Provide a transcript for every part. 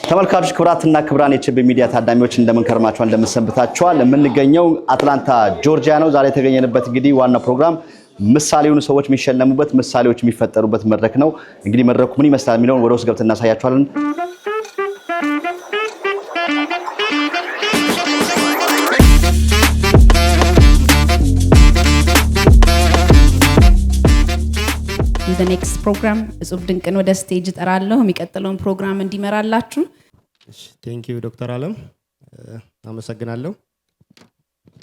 ተመልካቾች ክብራትና ክብራን የችብ ሚዲያ ታዳሚዎች እንደምን ከርማችኋል እንደምን ሰንብታችኋል? የምንገኘው አትላንታ ጆርጂያ ነው። ዛሬ የተገኘንበት እንግዲህ ዋናው ፕሮግራም ምሳሌውን ሰዎች የሚሸለሙበት ምሳሌዎች የሚፈጠሩበት መድረክ ነው። እንግዲህ መድረኩ ምን ይመስላል የሚለውን ወደ ውስጥ ገብተን እናሳያችኋለን። the next program እጹብ ድንቅን ወደ ስቴጅ እጠራለሁ የሚቀጥለውን ፕሮግራም እንዲመራላችሁ። ቴንክ ዩ ዶክተር አለም አመሰግናለሁ።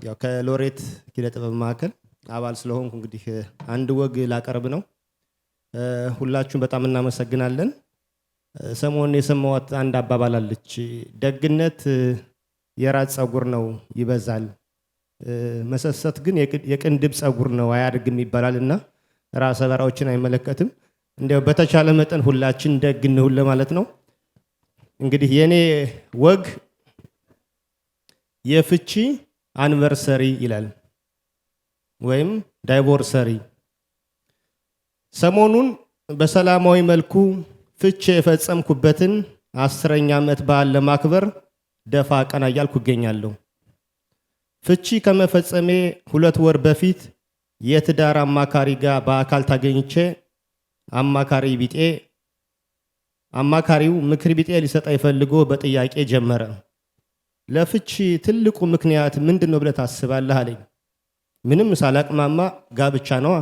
ያው ከሎሬት ኪነ ጥበብ ማዕከል አባል ስለሆንኩ እንግዲህ አንድ ወግ ላቀርብ ነው። ሁላችሁም በጣም እናመሰግናለን። ሰሞኑን የሰማሁት አንድ አባባል አለች፣ ደግነት የራስ ጸጉር ነው ይበዛል፣ መሰሰት ግን የቅንድብ ጸጉር ነው አያድግም ይባላልና ራስ በራዎችን አይመለከትም። እንደው በተቻለ መጠን ሁላችን ደግ እንሁን ለማለት ነው። እንግዲህ የኔ ወግ የፍቺ አንቨርሰሪ ይላል ወይም ዳይቮርሰሪ። ሰሞኑን በሰላማዊ መልኩ ፍቺ የፈጸምኩበትን 10ኛ ዓመት በዓል ለማክበር ደፋ ቀና እያልኩ እገኛለሁ። ፍቺ ከመፈጸሜ 2 ወር በፊት የትዳር አማካሪ ጋር በአካል ታገኝቼ አማካሪው ምክር ቢጤ ሊሰጣ ይፈልጎ በጥያቄ ጀመረ። ለፍቺ ትልቁ ምክንያት ምንድነው ብለህ ታስባለህ አለኝ። ምንም ሳላቅማማ ጋብቻ ነው።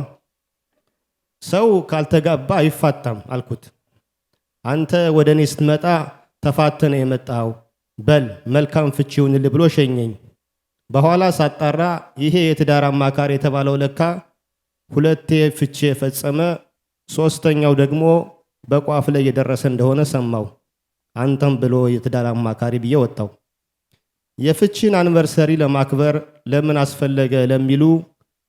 ሰው ካልተጋባ አይፋታም አልኩት። አንተ ወደኔ ስትመጣ ተፋተነ የመጣው በል መልካም ፍቺ ይሁንልህ ብሎ ሸኘኝ። በኋላ ሳጣራ ይሄ የትዳር አማካሪ የተባለው ለካ 2 ፍቺ የፈጸመ 3ኛው ደግሞ በቋፍ ላይ የደረሰ እንደሆነ ሰማው። አንተም ብሎ የትዳር አማካሪ ብዬ ወጣው። የፍቺን አንቨርሰሪ ለማክበር ለምን አስፈለገ ለሚሉ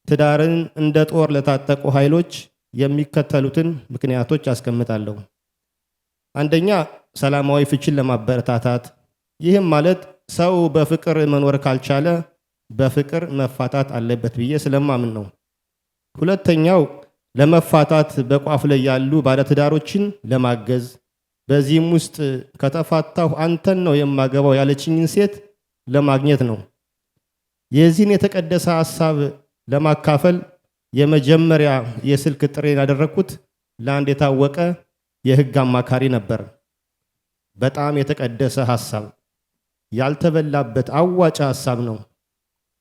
ትዳርን እንደ ጦር ለታጠቁ ኃይሎች የሚከተሉትን ምክንያቶች አስቀምጣለሁ። አንደኛ ሰላማዊ ፍቺን ለማበረታታት። ይህም ማለት ሰው በፍቅር መኖር ካልቻለ በፍቅር መፋታት አለበት ብዬ ስለማምን ነው። ሁለተኛው ለመፋታት በቋፍ ላይ ያሉ ባለትዳሮችን ለማገዝ። በዚህም ውስጥ ከተፋታሁ አንተን ነው የማገባው ያለችኝን ሴት ለማግኘት ነው። የዚህን የተቀደሰ ሐሳብ ለማካፈል የመጀመሪያ የስልክ ጥሬን ያደረኩት ለአንድ የታወቀ የሕግ አማካሪ ነበር። በጣም የተቀደሰ ሐሳብ፣ ያልተበላበት አዋጭ ሐሳብ ነው።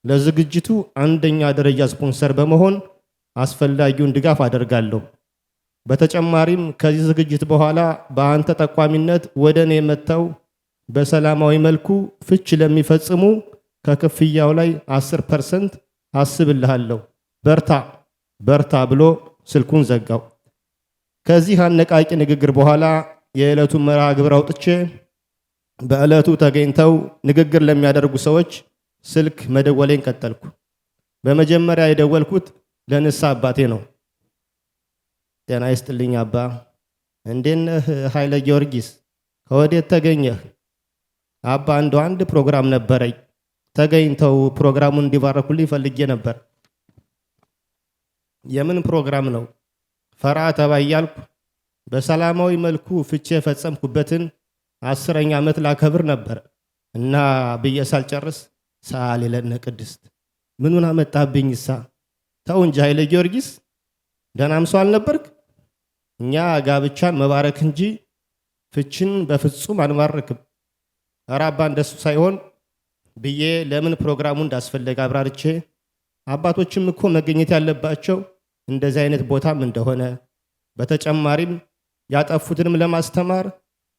ለዝግጅቱ 1ኛ ደረጃ ስፖንሰር በመሆን አስፈላጊውን ድጋፍ አደርጋለሁ። በተጨማሪም ከዚህ ዝግጅት በኋላ በአንተ ጠቋሚነት ወደኔ መተው በሰላማዊ መልኩ ፍቺ ለሚፈጽሙ ከክፍያው ላይ 10% አስብልሃለሁ። በርታ ብሎ ስልኩን ዘጋው። ከዚህ አነቃቂ ንግግር በኋላ የዕለቱን መርሃ ግብር አውጥቼ በዕለቱ ተገኝተው ንግግር ለሚያደርጉ ሰዎች ስልክ መደወሌን ቀጠልኩ። በመጀመሪያ የደወልኩት ለንስሐ አባቴ ነው። ጤና ይስጥልኝ አባ፣ እንዴት ነህ ኃይለ ጊዮርጊስ? ከወዴት ተገኘህ? አባ አንድ ፕሮግራም ነበረኝ፣ ተገኝተው ፕሮግራሙን እንዲባረኩልኝ ፈልጌ ነበር። የምን ፕሮግራም ነው? ፈራ ተባ እያልኩ በሰላማዊ መልኩ ፍቺ የፈጸምኩበትን 10ኛ ዓመት ላከብር ነበር እና ብዬ ሳልጨርስ ሳል ለነ ቅድስት ምኑን አመጣብኝሳ? ተው እንጂ ኃይለ ጊዮርጊስ፣ ደህናም ሰው አልነበርክ? እኛ ጋብቻን መባረክ እንጂ ፍቺን በፍጹም አንባርክም። ኧረ አባ እንደሱ ሳይሆን ብዬ ለምን ፕሮግራሙ እንዳስፈለገ አብራርቼ አባቶችም እኮ መገኘት ያለባቸው እንደዚህ አይነት ቦታም እንደሆነ በተጨማሪም ያጠፉትንም ለማስተማር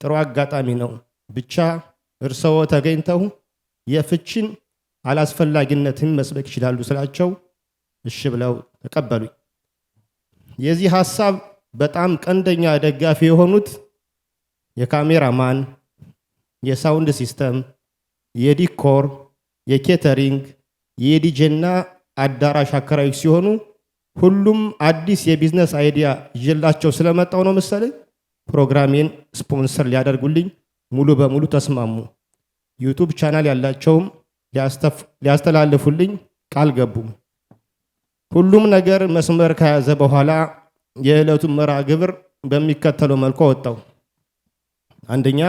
ጥሩ አጋጣሚ ነው። ብቻ እርሰው ተገኝተው የፍቺን አላስፈላጊነትን መስበክ ይችላሉ ስላቸው እሺ ብለው ተቀበሉኝ። የዚህ ሐሳብ በጣም ቀንደኛ ደጋፊ የሆኑት የካሜራማን፣ የሳውንድ ሲስተም፣ የዲኮር፣ የኬተሪንግ፣ የዲጄና አዳራሽ አከራዮች ሲሆኑ ሁሉም አዲስ የቢዝነስ አይዲያ ይዤላቸው ስለመጣው ነው መሰለኝ ፕሮግራሜን ስፖንሰር ሊያደርጉልኝ ሙሉ በሙሉ ተስማሙ። ዩቲዩብ ቻናል ያላቸውም ሊያስተላልፉልኝ ቃል ገቡ። ሁሉም ነገር መስመር ከያዘ በኋላ የዕለቱን መርሃ ግብር በሚከተለው መልኩ ወጣው። አንደኛ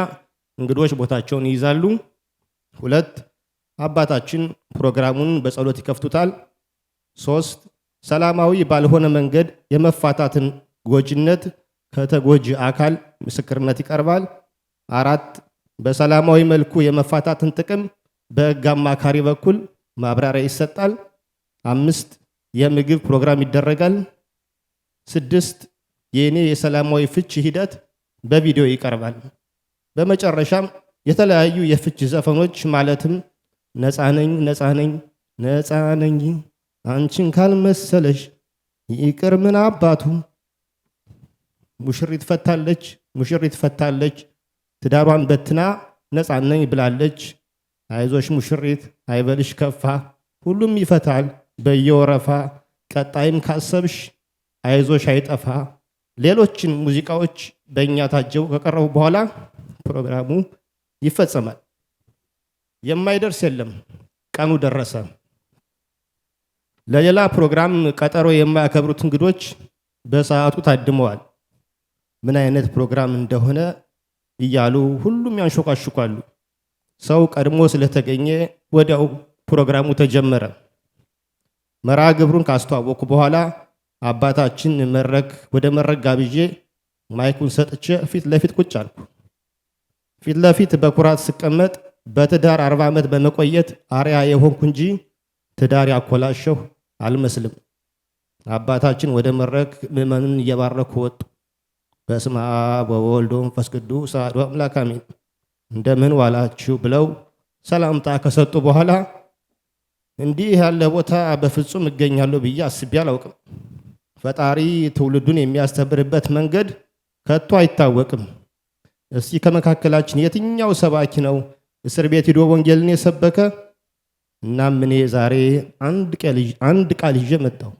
እንግዶች ቦታቸውን ይይዛሉ። 2 አባታችን ፕሮግራሙን በጸሎት ይከፍቱታል። 3 ሰላማዊ ባልሆነ መንገድ የመፋታትን ጎጂነት ከተጎጂ አካል ምስክርነት ይቀርባል። 4 በሰላማዊ መልኩ የመፋታትን ጥቅም በሕግ አማካሪ በኩል ማብራሪያ ይሰጣል። 5 የምግብ ፕሮግራም ይደረጋል። 6 የኔ የሰላማዊ ፍች ሂደት በቪዲዮ ይቀርባል። በመጨረሻም የተለያዩ የፍች ዘፈኖች ማለትም ነፃነኝ ነፃነኝ ነፃነኝ አንቺን ካልመሰለሽ ይቅር ምን አባቱ ሙሽሪት ፈታለች ሙሽሪት ፈታለች ትዳሯን በትና ነፃነኝ ብላለች። አይዞሽ ሙሽሪት አይበልሽ ከፋ ሁሉም ይፈታል በየወረፋ ቀጣይም ካሰብሽ አይዞሽ አይጠፋ። ሌሎችን ሙዚቃዎች በእኛ ታጀው ከቀረቡ በኋላ ፕሮግራሙ ይፈጸማል። የማይደርስ የለም። ቀኑ ደረሰ። ለሌላ ፕሮግራም ቀጠሮ የማያከብሩት እንግዶች በሰዓቱ ታድመዋል። ምን አይነት ፕሮግራም እንደሆነ እያሉ ሁሉም ያንሾካሹካሉ። ሰው ቀድሞ ስለተገኘ ወዲያው ፕሮግራሙ ተጀመረ። መርሃ ግብሩን ካስተዋወቁ በኋላ አባታችን ወደ መድረክ ጋብዤ ማይኩን ሰጥቼ ፊት ለፊት ቁጭ አልኩ። ፊት ለፊት በኩራት ስቀመጥ በትዳር 40 ዓመት በመቆየት አርያ የሆንኩ እንጂ ትዳር ያኮላሸሁ አልመስልም። አባታችን ወደ መድረክ ምዕመኑን እየባረኩ ወጡ። በስመ አብ ወወልድ ወመንፈስ ቅዱስ አሐዱ አምላክ አሜን። እንደምን ዋላችሁ ብለው ሰላምታ ከሰጡ በኋላ እንዲህ ያለ ቦታ በፍጹም እገኛለሁ ብዬ አስቤ አላውቅም። ፈጣሪ ትውልዱን የሚያስተምርበት መንገድ ከቶ አይታወቅም። እስቲ ከመካከላችን የትኛው ሰባኪ ነው እስር ቤት ሄዶ ወንጌልን የሰበከ? እናም እኔ ዛሬ አንድ ቃል ይዤ መጣሁ።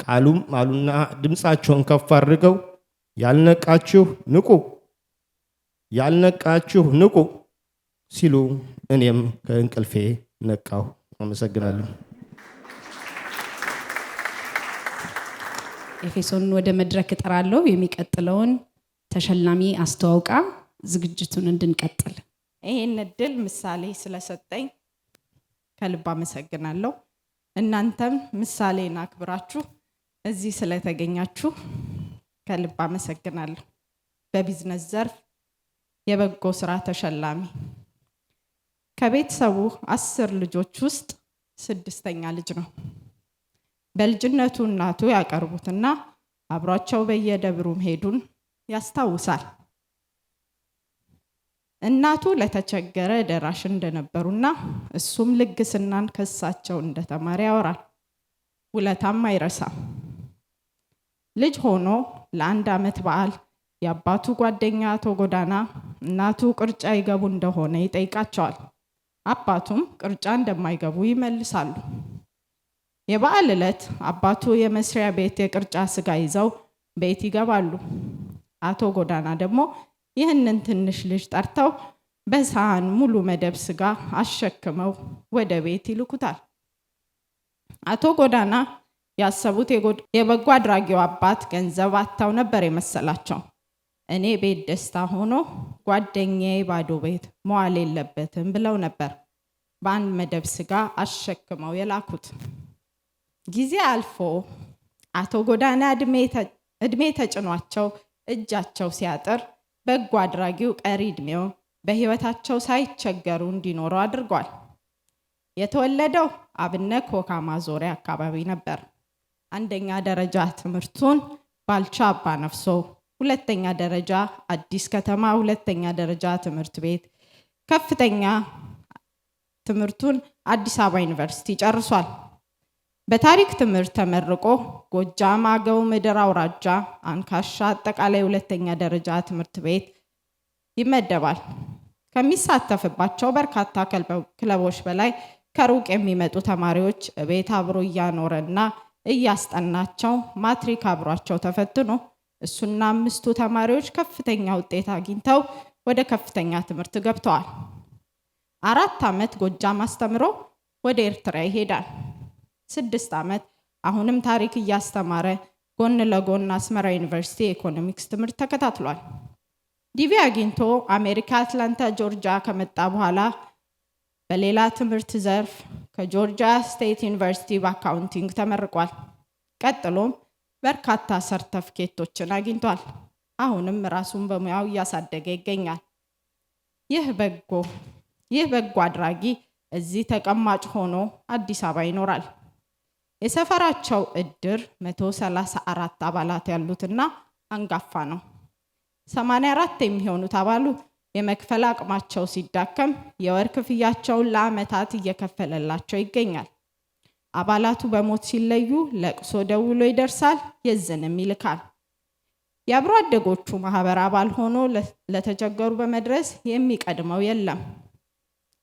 ቃሉም አሉና ድምፃቸውን ከፍ አድርገው ያልነቃችሁ ንቁ፣ ያልነቃችሁ ንቁ ሲሉ እኔም ከእንቅልፌ ነቃሁ። አመሰግናለሁ። ኤፌሶን ወደ መድረክ እጠራለሁ። የሚቀጥለውን ተሸላሚ አስተዋውቃ ዝግጅቱን እንድንቀጥል ይሄን እድል ምሳሌ ስለሰጠኝ ከልብ አመሰግናለሁ። እናንተም ምሳሌን አክብራችሁ እዚህ ስለተገኛችሁ ከልብ አመሰግናለሁ። በቢዝነስ ዘርፍ የበጎ ስራ ተሸላሚ ከቤተሰቡ 10 ልጆች ውስጥ 6ኛ ልጅ ነው። በልጅነቱ እናቱ ያቀርቡትና አብሯቸው በየደብሩ መሄዱን ያስታውሳል። እናቱ ለተቸገረ ደራሽ እንደነበሩና እሱም ልግስናን ከሳቸው እንደተማረ ያወራል። ውለታም አይረሳም። ልጅ ሆኖ ለ1 ዓመት በዓል የአባቱ ጓደኛ አቶ ጎዳና እናቱ ቅርጫ ይገቡ እንደሆነ ይጠይቃቸዋል። አባቱም ቅርጫ እንደማይገቡ ይመልሳሉ። የበዓል ዕለት አባቱ የመስሪያ ቤት የቅርጫ ስጋ ይዘው ቤት ይገባሉ። አቶ ጎዳና ደግሞ ይህንን ትንሽ ልጅ ጠርተው በሳህን ሙሉ መደብ ስጋ አሸክመው ወደ ቤት ይልኩታል። አቶ ጎዳና ያሰቡት የበጎ አድራጊው አባት ገንዘብ አጥተው ነበር የመሰላቸው። እኔ ቤት ደስታ ሆኖ ጓደኛዬ ባዶ ቤት መዋል የለበትም ብለው ነበር በአንድ መደብ ስጋ አሸክመው የላኩት። ጊዜ አልፎ አቶ ጎዳና እድሜ ተጭኗቸው እጃቸው ሲያጥር በጎ አድራጊው ቀሪ እድሜው በህይወታቸው ሳይቸገሩ እንዲኖሩ አድርጓል። የተወለደው አብነት ኮካማ ዙሪያ አካባቢ ነበር። 1ኛ ደረጃ ትምህርቱን ባልቻ አባ ነፍሶ፣ 2ኛ ደረጃ አዲስ ከተማ 2ኛ ደረጃ ትምህርት ቤት፣ ከፍተኛ ትምህርቱን አዲስ አበባ ዩኒቨርሲቲ ጨርሷል። በታሪክ ትምህርት ተመርቆ ጎጃም አገው ምድር አውራጃ አንካሻ አጠቃላይ 2ኛ ደረጃ ትምህርት ቤት ይመደባል። ከሚሳተፍባቸው በርካታ ክለቦች በላይ ከሩቅ የሚመጡ ተማሪዎች ቤት አብሮ እያኖረና እያስጠናቸው ማትሪክ አብሯቸው ተፈትኖ እሱና 5ቱ ተማሪዎች ከፍተኛ ውጤት አግኝተው ወደ ከፍተኛ ትምህርት ገብተዋል። 4 ዓመት ጎጃም አስተምሮ ወደ ኤርትራ ይሄዳል። 6 ዓመት አሁንም ታሪክ እያስተማረ ጎን ለጎን አስመራ ዩኒቨርሲቲ የኢኮኖሚክስ ትምህርት ተከታትሏል። ዲቪ አግኝቶ አሜሪካ አትላንታ ጆርጂያ ከመጣ በኋላ በሌላ ትምህርት ዘርፍ ከጆርጂያ ስቴት ዩኒቨርሲቲ በአካውንቲንግ ተመርቋል። ቀጥሎም በርካታ ሰርተፍኬቶችን አግኝቷል። አሁንም ራሱን በሙያው እያሳደገ ይገኛል። ይህ በጎ አድራጊ እዚህ ተቀማጭ ሆኖ አዲስ አበባ ይኖራል። የሰፈራቸው እድር 134 አባላት ያሉትና አንጋፋ ነው። 84 የሚሆኑት አባሉ የመክፈል አቅማቸው ሲዳከም የወር ክፍያቸውን ለዓመታት እየከፈለላቸው ይገኛል። አባላቱ በሞት ሲለዩ ለቅሶ ደውሎ ይደርሳል፣ የዝንም ይልካል። የአብሮ አደጎቹ ማህበር አባል ሆኖ ለተቸገሩ በመድረስ የሚቀድመው የለም።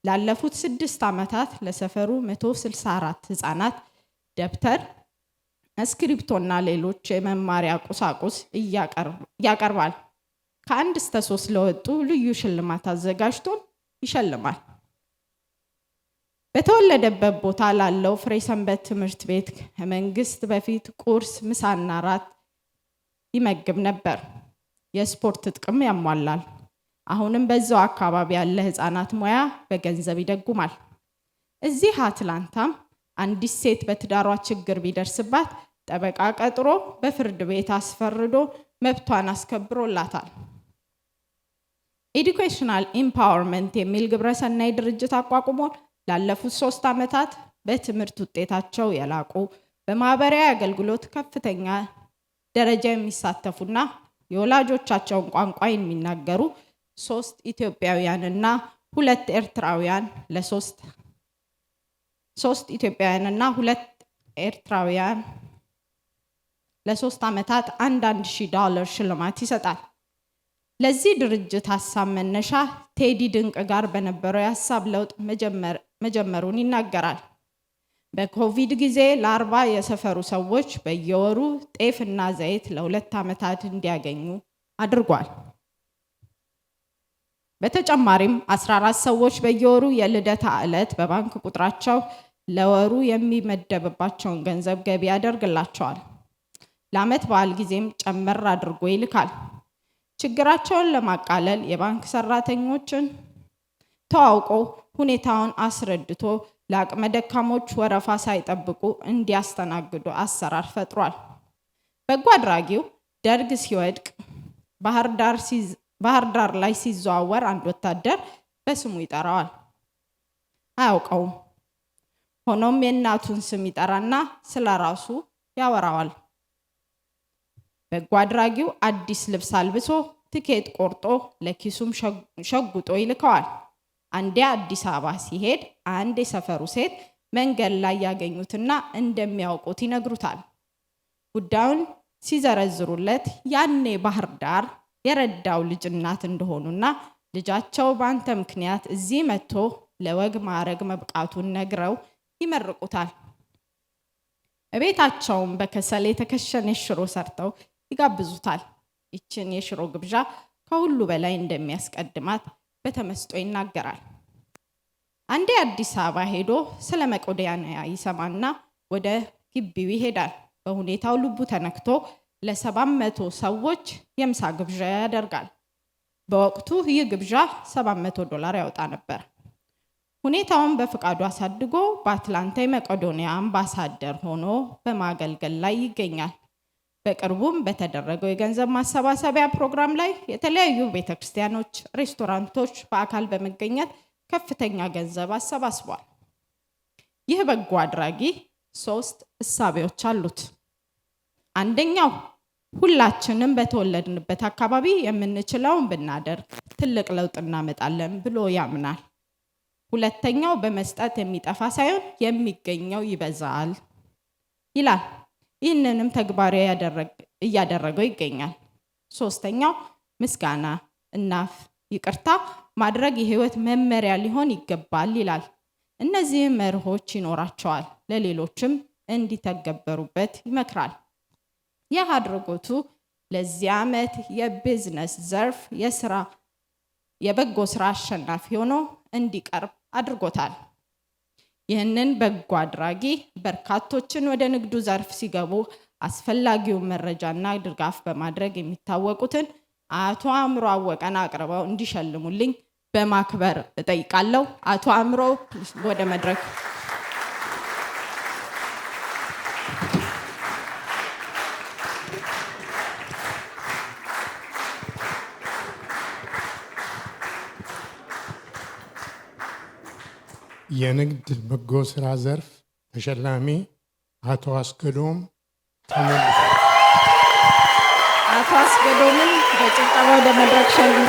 ላለፉት 6 ዓመታት ለሰፈሩ 164 ህፃናት ደብተር፣ እስክሪፕቶና ሌሎች የመማሪያ ቁሳቁስ ያቀርባል። ከ1 እስከ 3 ለወጡ ልዩ ሽልማት አዘጋጅቶ ይሸልማል። በተወለደበት ቦታ ላለው ፍሬ ሰንበት ትምህርት ቤት ከመንግስት በፊት ቁርስ፣ ምሳና ራት ይመግብ ነበር። የስፖርት ጥቅም ያሟላል። አሁንም በዛው አካባቢ ያለ ህፃናት ሙያ በገንዘብ ይደጉማል። እዚህ አትላንታም አንዲት ሴት በትዳሯ ችግር ቢደርስባት ጠበቃ ቀጥሮ በፍርድ ቤት አስፈርዶ መብቷን አስከብሮላታል። ኤዱኬሽናል ኢምፓወርመንት የሚል ግብረሰናይ ድርጅት አቋቁሞ ላለፉት 3 ዓመታት በትምህርት ውጤታቸው የላቁ በማህበራዊ አገልግሎት ከፍተኛ ደረጃ የሚሳተፉና የወላጆቻቸውን ቋንቋ የሚናገሩ 3 ኢትዮጵያውያንና 2 ኤርትራውያን ለ3 ዓመታት $1,000 ሽልማት ይሰጣል። ለዚህ ድርጅት ሀሳብ መነሻ ቴዲ ድንቅ ጋር በነበረው የሀሳብ ለውጥ መጀመሩን ይናገራል። በኮቪድ ጊዜ ለ40 የሰፈሩ ሰዎች በየወሩ ጤፍና ዘይት ለ2 ዓመታት እንዲያገኙ አድርጓል። በተጨማሪም 14 ሰዎች በየወሩ የልደታ ዕለት በባንክ ቁጥራቸው ለወሩ የሚመደብባቸውን ገንዘብ ገቢ ያደርግላቸዋል። ለዓመት በዓል ጊዜም ጨመር አድርጎ ይልካል። ችግራቸውን ለማቃለል የባንክ ሰራተኞችን ተዋውቆ ሁኔታውን አስረድቶ ለአቅመ ደካሞች ወረፋ ሳይጠብቁ እንዲያስተናግዱ አሰራር ፈጥሯል። በጎ አድራጊው ደርግ ሲወድቅ ባህር ዳር ላይ ሲዘዋወር አንድ ወታደር በስሙ ይጠራዋል። አያውቀውም። ሆኖም የእናቱን ስም ይጠራና ስለራሱ ያወራዋል። በጎ አድራጊው አዲስ ልብስ አልብሶ ትኬት ቆርጦ ለኪሱም ሸጉጦ ይልከዋል። አንዴ አዲስ አበባ ሲሄድ አንድ የሰፈሩ ሴት መንገድ ላይ ያገኙትና እንደሚያውቁት ይነግሩታል። ጉዳዩን ሲዘረዝሩለት ያኔ ባህር ዳር የረዳው ልጅ እናት እንደሆኑና ልጃቸው በአንተ ምክንያት እዚህ መጥቶ ለወግ ማዕረግ መብቃቱን ነግረው ይመርቁታል። እቤታቸውም በከሰል የተከሸነ ሽሮ ሰርተው ይጋብዙታል። ይችን የሽሮ ግብዣ ከሁሉ በላይ እንደሚያስቀድማት በተመስጦ ይናገራል። አንዴ አዲስ አበባ ሄዶ ስለ መቄዶንያ ይሰማና ወደ ግቢው ይሄዳል። በሁኔታው ልቡ ተነክቶ ለ700 ሰዎች የምሳ ግብዣ ያደርጋል። በወቅቱ ይህ ግብዣ $700 ያወጣ ነበር። ሁኔታውን በፍቃዱ አሳድጎ በአትላንታ የመቄዶንያ አምባሳደር ሆኖ በማገልገል ላይ ይገኛል። በቅርቡም በተደረገው የገንዘብ ማሰባሰቢያ ፕሮግራም ላይ የተለያዩ ቤተክርስቲያኖች፣ ሬስቶራንቶች በአካል በመገኘት ከፍተኛ ገንዘብ አሰባስቧል። ይህ በጎ አድራጊ 3 እሳቤዎች አሉት። አንደኛው ሁላችንም በተወለድንበት አካባቢ የምንችለውን ብናደርግ ትልቅ ለውጥ እናመጣለን ብሎ ያምናል። ሁለተኛው በመስጠት የሚጠፋ ሳይሆን የሚገኘው ይበዛል ይላል። ይህንንም ተግባራዊ እያደረገው ይገኛል። ሶስተኛው ምስጋና እና ይቅርታ ማድረግ የህይወት መመሪያ ሊሆን ይገባል ይላል። እነዚህ መርሆች ይኖራቸዋል፣ ለሌሎችም እንዲተገበሩበት ይመክራል። ይህ አድርጎቱ ለዚህ ዓመት የቢዝነስ ዘርፍ የበጎ ስራ አሸናፊ ሆኖ እንዲቀርብ አድርጎታል። ይህንን በጎ አድራጊ በርካቶችን ወደ ንግዱ ዘርፍ ሲገቡ አስፈላጊውን መረጃና ድጋፍ በማድረግ የሚታወቁትን አቶ አእምሮ አወቀን አቅርበው እንዲሸልሙልኝ በማክበር እጠይቃለሁ። አቶ አእምሮ ወደ መድረክ። የንግድ በጎ ስራ ዘርፍ ተሸላሚ አቶ አስገዶም ተመልሰ አቶ አስገዶምን በጭብጨባ ወደ መድረክ ሸልሙ።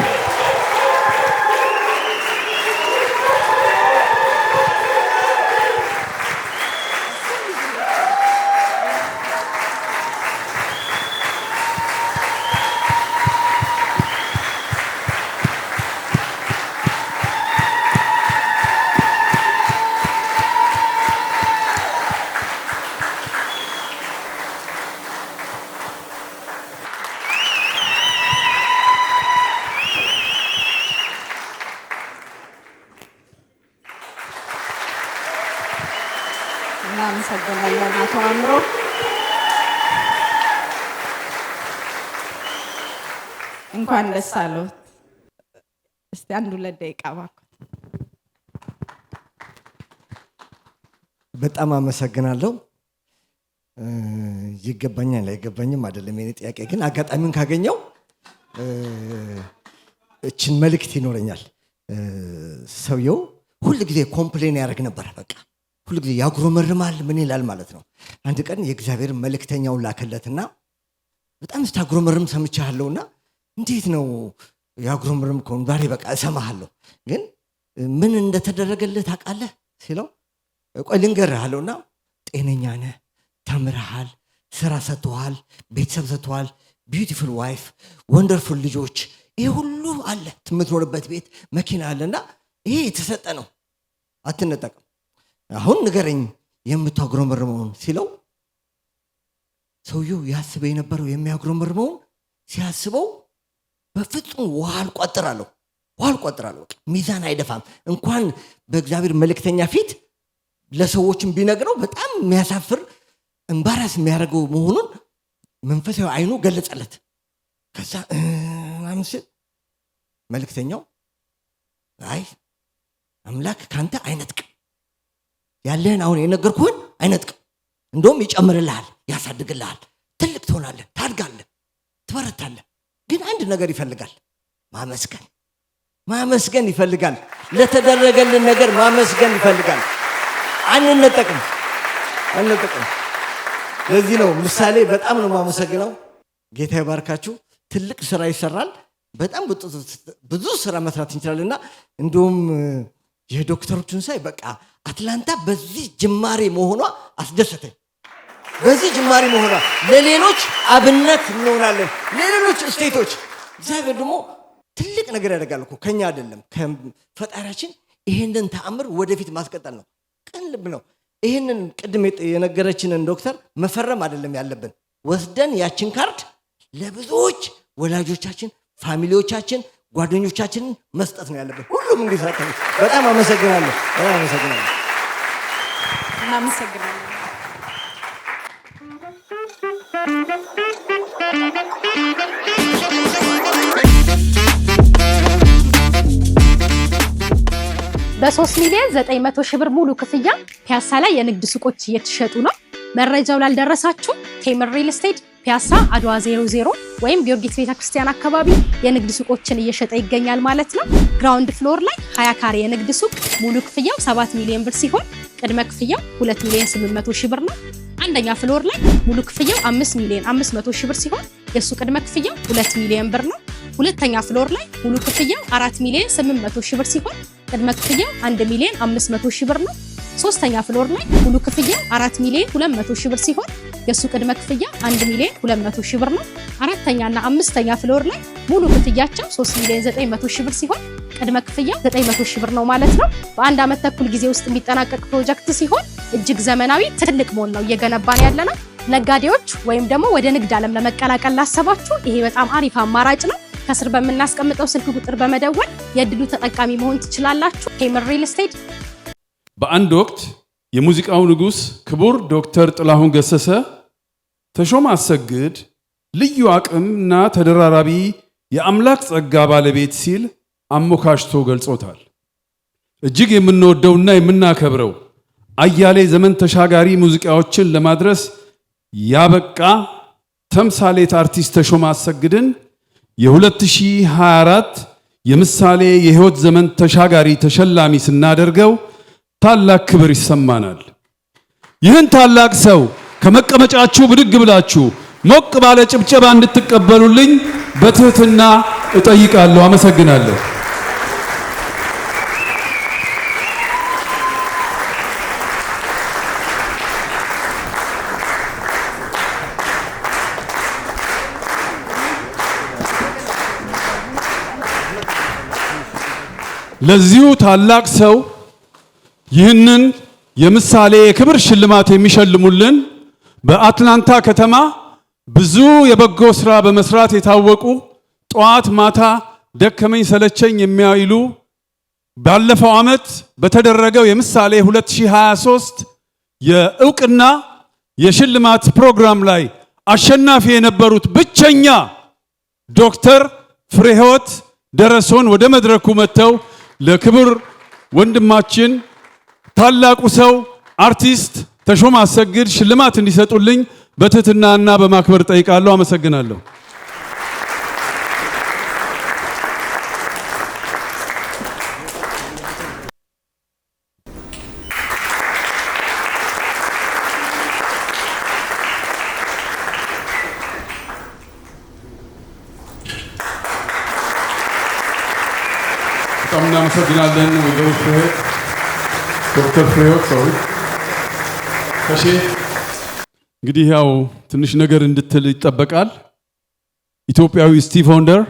እናመሰግናለን አቶ አእምሮ። እንኳን ደስ አለዎት። እስቲ 1-2 ደቂቃ እባክዎ። በጣም አመሰግናለሁ። ይገባኛል አይገባኝም አይደለም የኔ ጥያቄ፣ ግን አጋጣሚውን ካገኘው እችን መልእክት ይኖረኛል። ሰውየው ሁሉ ጊዜ ኮምፕሌን ያደርግ ነበር። በቃ ሁሉ ጊዜ ያጉረመርማል። ምን ይላል ማለት ነው። አንድ ቀን የእግዚአብሔር መልእክተኛውን ላከለትና በጣም ስታጉረመርም ሰምቻለሁና እንዴት ነው ያጉረመርም ከሆነ ዛሬ በቃ እሰማሃለሁ፣ ግን ምን እንደተደረገልህ ታውቃለህ ሲለው ቆይ ልንገርህ አለውና ጤነኛ ነህ፣ ተምረሃል፣ ስራ ሰጥተዋል፣ ቤተሰብ ሰጥተዋል፣ ቢዩቲፉል ዋይፍ፣ ወንደርፉል ልጆች፣ ይሄ ሁሉ አለ፣ የምትኖርበት ቤት፣ መኪና አለና ይሄ የተሰጠ ነው፣ አትነጠቅም። አሁን ንገረኝ የምታጉረመርመውን ሲለው ሰውየው ያስበው የነበረው የሚያጉረመርመውን ሲያስበው በፍጹም ውሃ አልቋጥራለሁ፣ ሚዛን አይደፋም። እንኳን በእግዚአብሔር መልእክተኛ ፊት ለሰዎችም ቢነግረው በጣም የሚያሳፍር እምባራስ የሚያደርገው መሆኑን መንፈሳዊ አይኑ ገለጸለት። ከዛ አምስል መልእክተኛው አይ አምላክ ካንተ አይነጥቅም፣ ያለህን አሁን የነገርኩህን አይነጥቅም፣ እንደውም ይጨምርልሃል፣ ያሳድግልሃል፣ ትልቅ ትሆናለህ፣ ታድጋለህ፣ ትበረታለህ። ግን አንድ ነገር ይፈልጋል፣ ማመስገን ይፈልጋል። ለተደረገልን ነገር ማመስገን ይፈልጋል። አንነጠቅም። ለዚህ ነው ምሳሌ በጣም ነው ማመሰግነው። ጌታ ይባርካችሁ። ትልቅ ስራ ይሰራል። በጣም ብዙ ስራ መስራት እንችላለንና እንደውም የዶክተሮችን ሳይ በቃ አትላንታ በዚህ ጅማሬ መሆኗ አስደሰተኝ። በዚህ ጅማሬ መሆኗ ለሌሎች አብነት እንሆናለን፣ ለሌሎች ስቴቶች። እግዚአብሔር ደግሞ ትልቅ ነገር ያደርጋል እኮ ከኛ አይደለም ከፈጣሪያችን። ይሄንን ተአምር ወደፊት ማስቀጠል ነው። ቅን ልብ ነው። ይሄንን ቅድም የነገረችንን ዶክተር መፈረም አይደለም ያለብን፣ ወስደን ያችን ካርድ ለብዙዎች ወላጆቻችን፣ ፋሚሊዎቻችን፣ ጓደኞቻችንን መስጠት ነው ያለብን። ሁሉም እንዲሳተፉ። በጣም አመሰግናለሁ። እናመሰግናለን። በ3 ሚሊዮን 900 ሺህ ብር ሙሉ ክፍያ ፒያሳ ላይ የንግድ ሱቆች እየተሸጡ ነው። መረጃው ላልደረሳችሁ ቴምር ሪል ስቴት ፒያሳ አድዋ 00 ወይም ጊዮርጊስ ቤተክርስቲያን አካባቢ የንግድ ሱቆችን እየሸጠ ይገኛል ማለት ነው። ግራውንድ ፍሎር ላይ 20 ካሬ የንግድ ሱቅ ሙሉ ክፍያው 7 ሚሊዮን ብር ሲሆን ቅድመ ክፍያው 2 ሚሊዮን 800 ሺህ ብር ነው። አንደኛ ፍሎር ላይ ሙሉ ክፍያው 5 ሚሊዮን 500 ሺህ ብር ሲሆን የሱ ቅድመ ክፍያው 2 ሚሊዮን ብር ነው። ሁለተኛ ፍሎር ላይ ሙሉ ክፍያው 4 ሚሊዮን 800 ሺህ ብር ሲሆን ቅድመ ክፍያው 1 ሚሊዮን 500 ሺህ ብር ነው። ሶስተኛ ፍሎር ላይ ሙሉ ክፍያው 4 ሚሊዮን 200 ሺህ ብር ሲሆን የሱ ቅድመ ክፍያ 1 ሚሊዮን 200 ሺህ ብር ነው። አራተኛና አምስተኛ ፍሎር ላይ ሙሉ ክፍያቸው 3 ሚሊዮን 900 ሺህ ብር ሲሆን ቅድመ ክፍያ 900 ሺህ ብር ነው ማለት ነው። በአንድ ዓመት ተኩል ጊዜ ውስጥ የሚጠናቀቅ ፕሮጀክት ሲሆን እጅግ ዘመናዊ ትልቅ ሞል ነው እየገነባን ያለነው። ነጋዴዎች ወይም ደግሞ ወደ ንግድ ዓለም ለመቀላቀል ላሰባችሁ ይሄ በጣም አሪፍ አማራጭ ነው። ከስር በምናስቀምጠው ስልክ ቁጥር በመደወል የድሉ ተጠቃሚ መሆን ትችላላችሁ። ቴምር ሪል ስቴት። በአንድ ወቅት የሙዚቃው ንጉስ ክቡር ዶክተር ጥላሁን ገሰሰ ተሾመ አሰግድ ልዩ አቅምና ተደራራቢ የአምላክ ጸጋ ባለቤት ሲል አሞካሽቶ ገልጾታል። እጅግ የምንወደውና የምናከብረው አያሌ ዘመን ተሻጋሪ ሙዚቃዎችን ለማድረስ ያበቃ ተምሳሌት አርቲስት ተሾመ አሰግድን የ2024 የምሳሌ የህይወት ዘመን ተሻጋሪ ተሸላሚ ስናደርገው ታላቅ ክብር ይሰማናል። ይህን ታላቅ ሰው ከመቀመጫችሁ ብድግ ብላችሁ ሞቅ ባለ ጭብጨባ እንድትቀበሉልኝ በትህትና እጠይቃለሁ። አመሰግናለሁ። ለዚሁ ታላቅ ሰው ይህንን የምሳሌ የክብር ሽልማት የሚሸልሙልን በአትላንታ ከተማ ብዙ የበጎ ስራ በመስራት የታወቁ ጠዋት ማታ ደከመኝ ሰለቸኝ የሚያይሉ ባለፈው ዓመት በተደረገው የምሳሌ 2023 የእውቅና የሽልማት ፕሮግራም ላይ አሸናፊ የነበሩት ብቸኛ ዶክተር ፍሬህይወት ደረሶን ወደ መድረኩ መጥተው ለክብር ወንድማችን ታላቁ ሰው አርቲስት ተሾመ አሰግድ ሽልማት እንዲሰጡልኝ በትህትናና በማክበር ጠይቃለሁ። አመሰግናለሁ። በጣም እናመሰግናለን ወይዘሮ ፍሬህይወት ዶክተር ፍሬህይወት ሰው ከሺ እንግዲህ ያው ትንሽ ነገር እንድትል ይጠበቃል። ኢትዮጵያዊ ስቲቭ ወንደር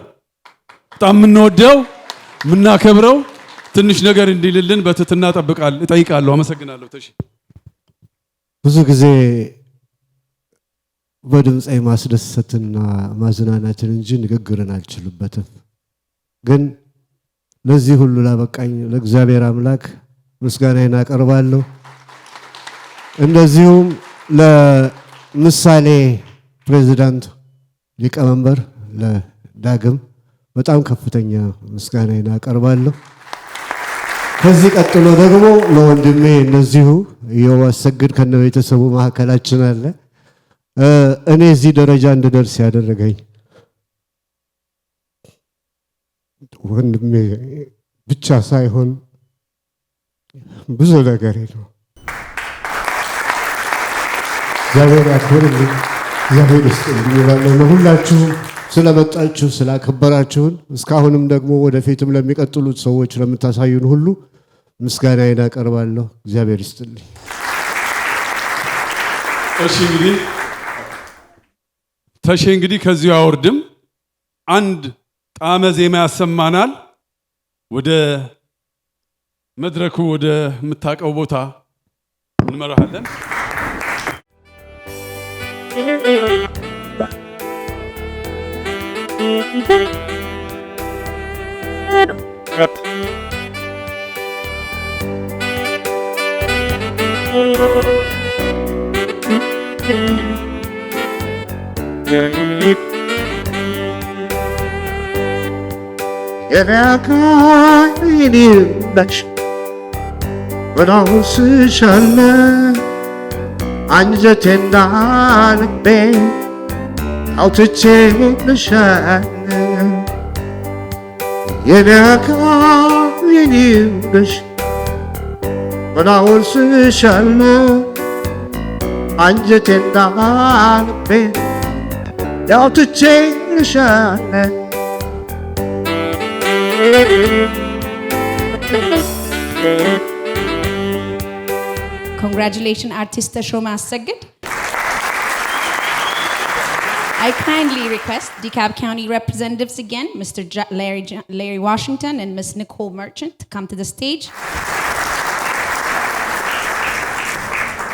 በጣም የምንወደው የምናከብረው ትንሽ ነገር እንዲልልን በትህትና እጠይቃለሁ። አመሰግናለሁ። ተሺ ብዙ ጊዜ በድምፅ ማስደሰትና ማዝናናትን እንጂ ንግግርን አልችልበትም። ግን ለዚህ ሁሉ ላበቃኝ ለእግዚአብሔር አምላክ ምስጋናዬን አቀርባለሁ። እንደዚሁም ለምሳሌ ፕሬዚዳንት ሊቀመንበር ለዳግም በጣም ከፍተኛ ምስጋናዬን አቀርባለሁ። ከዚህ ቀጥሎ ደግሞ ለወንድሜ እንደዚሁ ኢዮብ አሰግድ ከነቤተሰቡ መካከላችን አለ። እኔ እዚህ ደረጃ እንድደርስ ያደረገኝ ወንድሜ ብቻ ሳይሆን ብዙ ነገር ነው። እግዚአብሔር ያክብርልኝ፣ እግዚአብሔር ይስጥልኝ እላለሁ። ለሁላችሁም ስለመጣችሁ ስላከበራችሁን፣ እስካሁንም ደግሞ ወደፊትም ለሚቀጥሉት ሰዎች ለምታሳዩን ሁሉ ምስጋናዬን አቀርባለሁ። እግዚአብሔር ይስጥልኝ። እሺ እንግዲህ ተሼ እንግዲህ ከዚሁ አወርድም አንድ ጣዕመ ዜማ ያሰማናል። ወደ መድረኩ ወደ ምታቀው ቦታ እንመራሃለን። የናካይኒነች በናውስሻለ አንጀቴና ልቤ አውጥቼልሻለ የናካይኒነች በናውስሻለ አንጀቴና ልቤ አውጥቼልሻለ Congratulations, artist Tashoma Assegid. I kindly request DeKalb County representatives again, Mr. Larry Washington and Ms. Nicole Merchant, to come to the stage.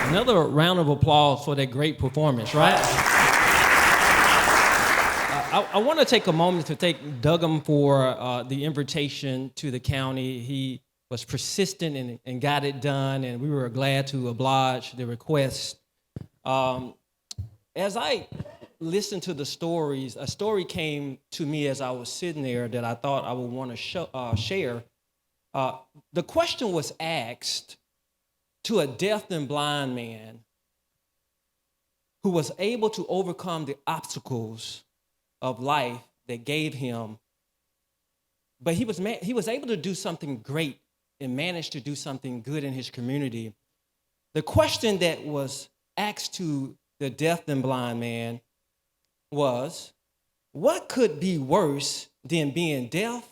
Another round of applause for that great performance, right? I want to take a moment to thank Dougam for the invitation to the county. He was persistent and got it done, and we were glad to oblige the request. As I listened to the stories, a story came to me as I was sitting there that I thought I would want to share. The question was asked to a deaf and blind man who was able to overcome the obstacles of life that gave him, but he was able to do something great and managed to do something good in his community. The question that was asked to the deaf and blind man was, what could be worse than being deaf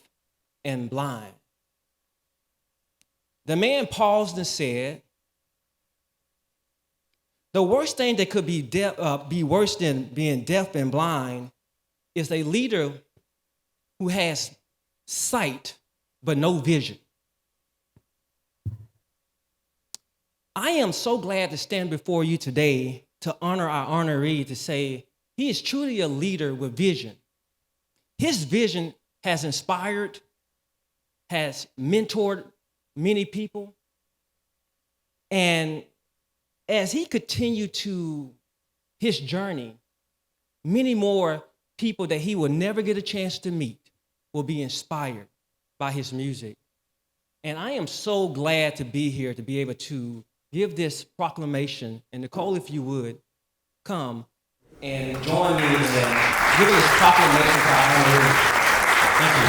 and blind? The man paused and said, the worst thing that could be worse than being deaf and blind is a leader who has sight but no vision. I am so glad to stand before you today to honor our honoree, to say he is truly a leader with vision. His vision has inspired, has mentored many people, and as he continued to his journey, many more people that he will never get a chance to meet will be inspired by his music. And I am so glad to be here to be able to give this proclamation. And Nicole, if you would, come and join me in giving this proclamation to our honoree. Thank you.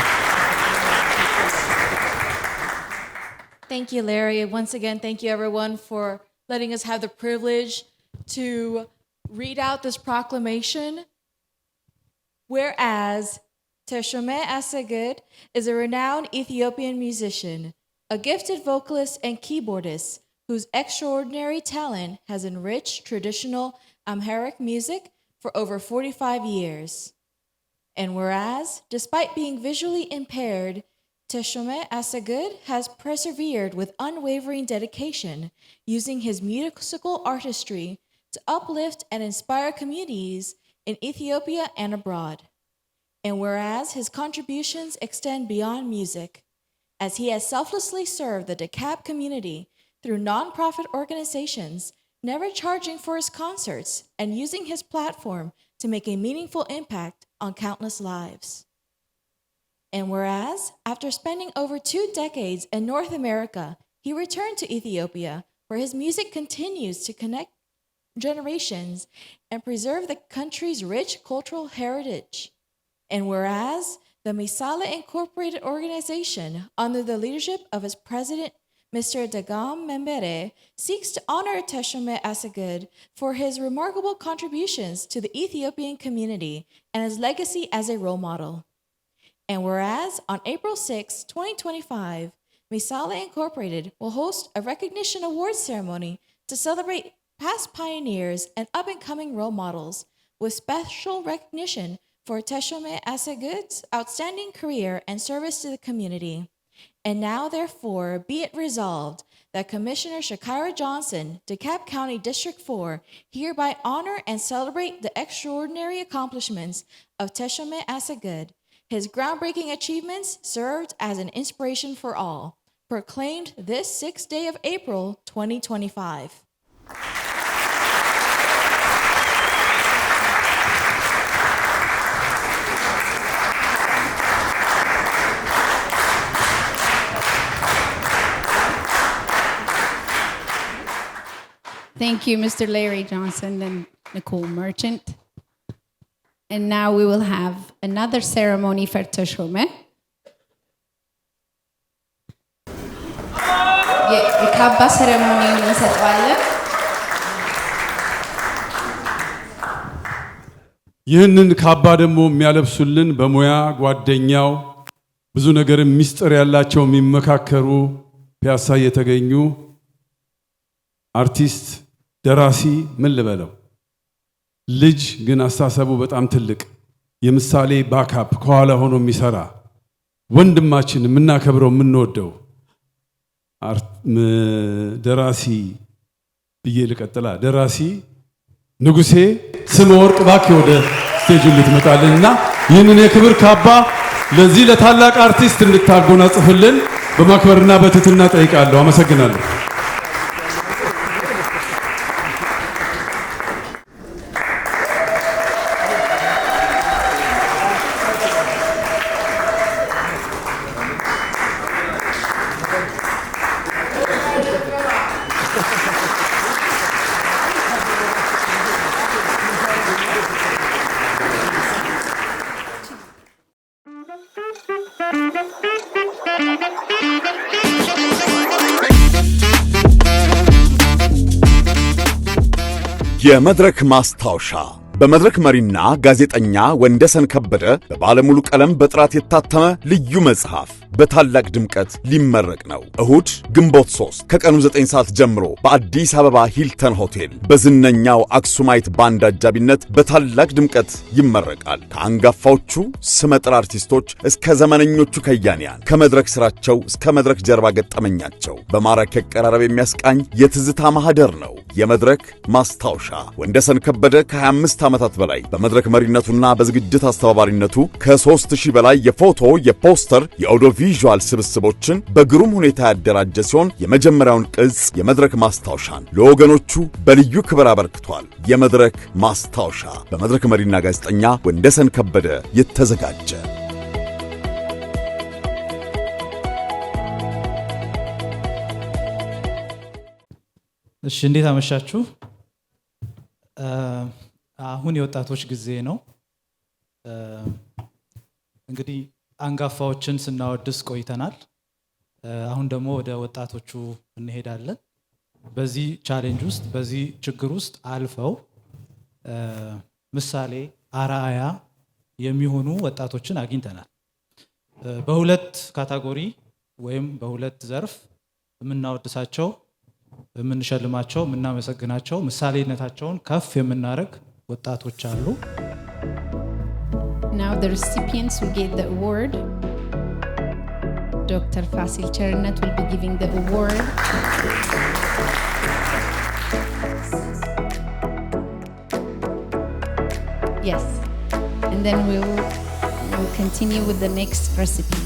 Thank you, Larry. Once again, thank you, everyone, for letting us have the privilege to read out this proclamation. Whereas Teshome Asagid is a renowned Ethiopian musician, a gifted vocalist and keyboardist whose extraordinary talent has enriched traditional Amharic music for over 45 years. And whereas, despite being visually impaired, Teshome Asagid has persevered with unwavering dedication, using his musical artistry to uplift and inspire communities in Ethiopia and abroad. And whereas his contributions extend beyond music, as he has selflessly served the DeKalb community through nonprofit organizations, never charging for his concerts and using his platform to make a meaningful impact on countless lives. And whereas, after spending over 2 decades in North America, he returned to Ethiopia, where his music continues to connect generations and preserve the country's rich cultural heritage. And whereas, the Misale Incorporated organization, under the leadership of its president, Mr. Dagam Membere, seeks to honor Teshome Asagid for his remarkable contributions to the Ethiopian community and his legacy as a role model. And whereas, on April 6, 2025, Misale Incorporated will host a recognition awards ceremony to celebrate past pioneers and up-and-coming role models, with special recognition for Teshome Asagid's outstanding career and service to the community. And now, therefore, be it resolved that Commissioner Shakira Johnson, DeKalb County District 4, hereby honor and celebrate the extraordinary accomplishments of Teshome Asagid. His groundbreaking achievements served as an inspiration for all, proclaimed this 6th day of April, 2025. Thank you, Mr. Larry Johnson and Nicole Merchant. And now we will have another ceremony for Teshome. የካባ ሴሬሞኒውን እንሰጠዋለን። ይህንን ካባ ደግሞ የሚያለብሱልን በሙያ ጓደኛው ብዙ ነገር ሚስጥር ያላቸው የሚመካከሩ ፒያሳ የተገኙ አርቲስት ደራሲ ምን ልበለው ልጅ ግን አስተሳሰቡ በጣም ትልቅ የምሳሌ ባካፕ ከኋላ ሆኖ የሚሰራ ወንድማችን የምናከብረው የምንወደው ደራሲ ብዬ ልቀጥላ ደራሲ ንጉሴ ስምወርቅ ባክ ወደ ስቴጅ ልትመጣልንና ይህንን የክብር ካባ ለዚህ ለታላቅ አርቲስት እንድታጎናጽፍልን በማክበርና በትህትና ጠይቃለሁ። አመሰግናለሁ። የመድረክ ማስታወሻ በመድረክ መሪና ጋዜጠኛ ወንደሰን ከበደ በባለሙሉ ቀለም በጥራት የታተመ ልዩ መጽሐፍ በታላቅ ድምቀት ሊመረቅ ነው። እሁድ ግንቦት 3 ከቀኑ 9 ሰዓት ጀምሮ በአዲስ አበባ ሂልተን ሆቴል በዝነኛው አክሱማይት ባንድ አጃቢነት በታላቅ ድምቀት ይመረቃል። ከአንጋፋዎቹ ስመጥር አርቲስቶች እስከ ዘመነኞቹ ከያንያን ከመድረክ ስራቸው እስከ መድረክ ጀርባ ገጠመኛቸው በማራኪ አቀራረብ የሚያስቃኝ የትዝታ ማህደር ነው። የመድረክ ማስታወሻ ወንደሰን ከበደ ከ25 ዓመታት በላይ በመድረክ መሪነቱና በዝግጅት አስተባባሪነቱ ከ3000 በላይ የፎቶ፣ የፖስተር፣ የኦዲዮ ቪዥዋል ስብስቦችን በግሩም ሁኔታ ያደራጀ ሲሆን የመጀመሪያውን ቅጽ የመድረክ ማስታወሻን ለወገኖቹ በልዩ ክብር አበርክቷል። የመድረክ ማስታወሻ በመድረክ መሪና ጋዜጠኛ ወንደሰን ከበደ የተዘጋጀ። እሺ፣ እንዴት አመሻችሁ? አሁን የወጣቶች ጊዜ ነው። እንግዲህ አንጋፋዎችን ስናወድስ ቆይተናል። አሁን ደግሞ ወደ ወጣቶቹ እንሄዳለን። በዚህ ቻሌንጅ ውስጥ በዚህ ችግር ውስጥ አልፈው ምሳሌ አርአያ የሚሆኑ ወጣቶችን አግኝተናል። በሁለት ካታጎሪ ወይም በሁለት ዘርፍ የምናወድሳቸው፣ የምንሸልማቸው፣ የምናመሰግናቸው፣ ምሳሌነታቸውን ከፍ የምናደርግ ወጣቶች አሉ። Now the recipients will get the award. Dr. Fasil Chernet will be giving the award. Yes. And then we'll continue with the next recipient.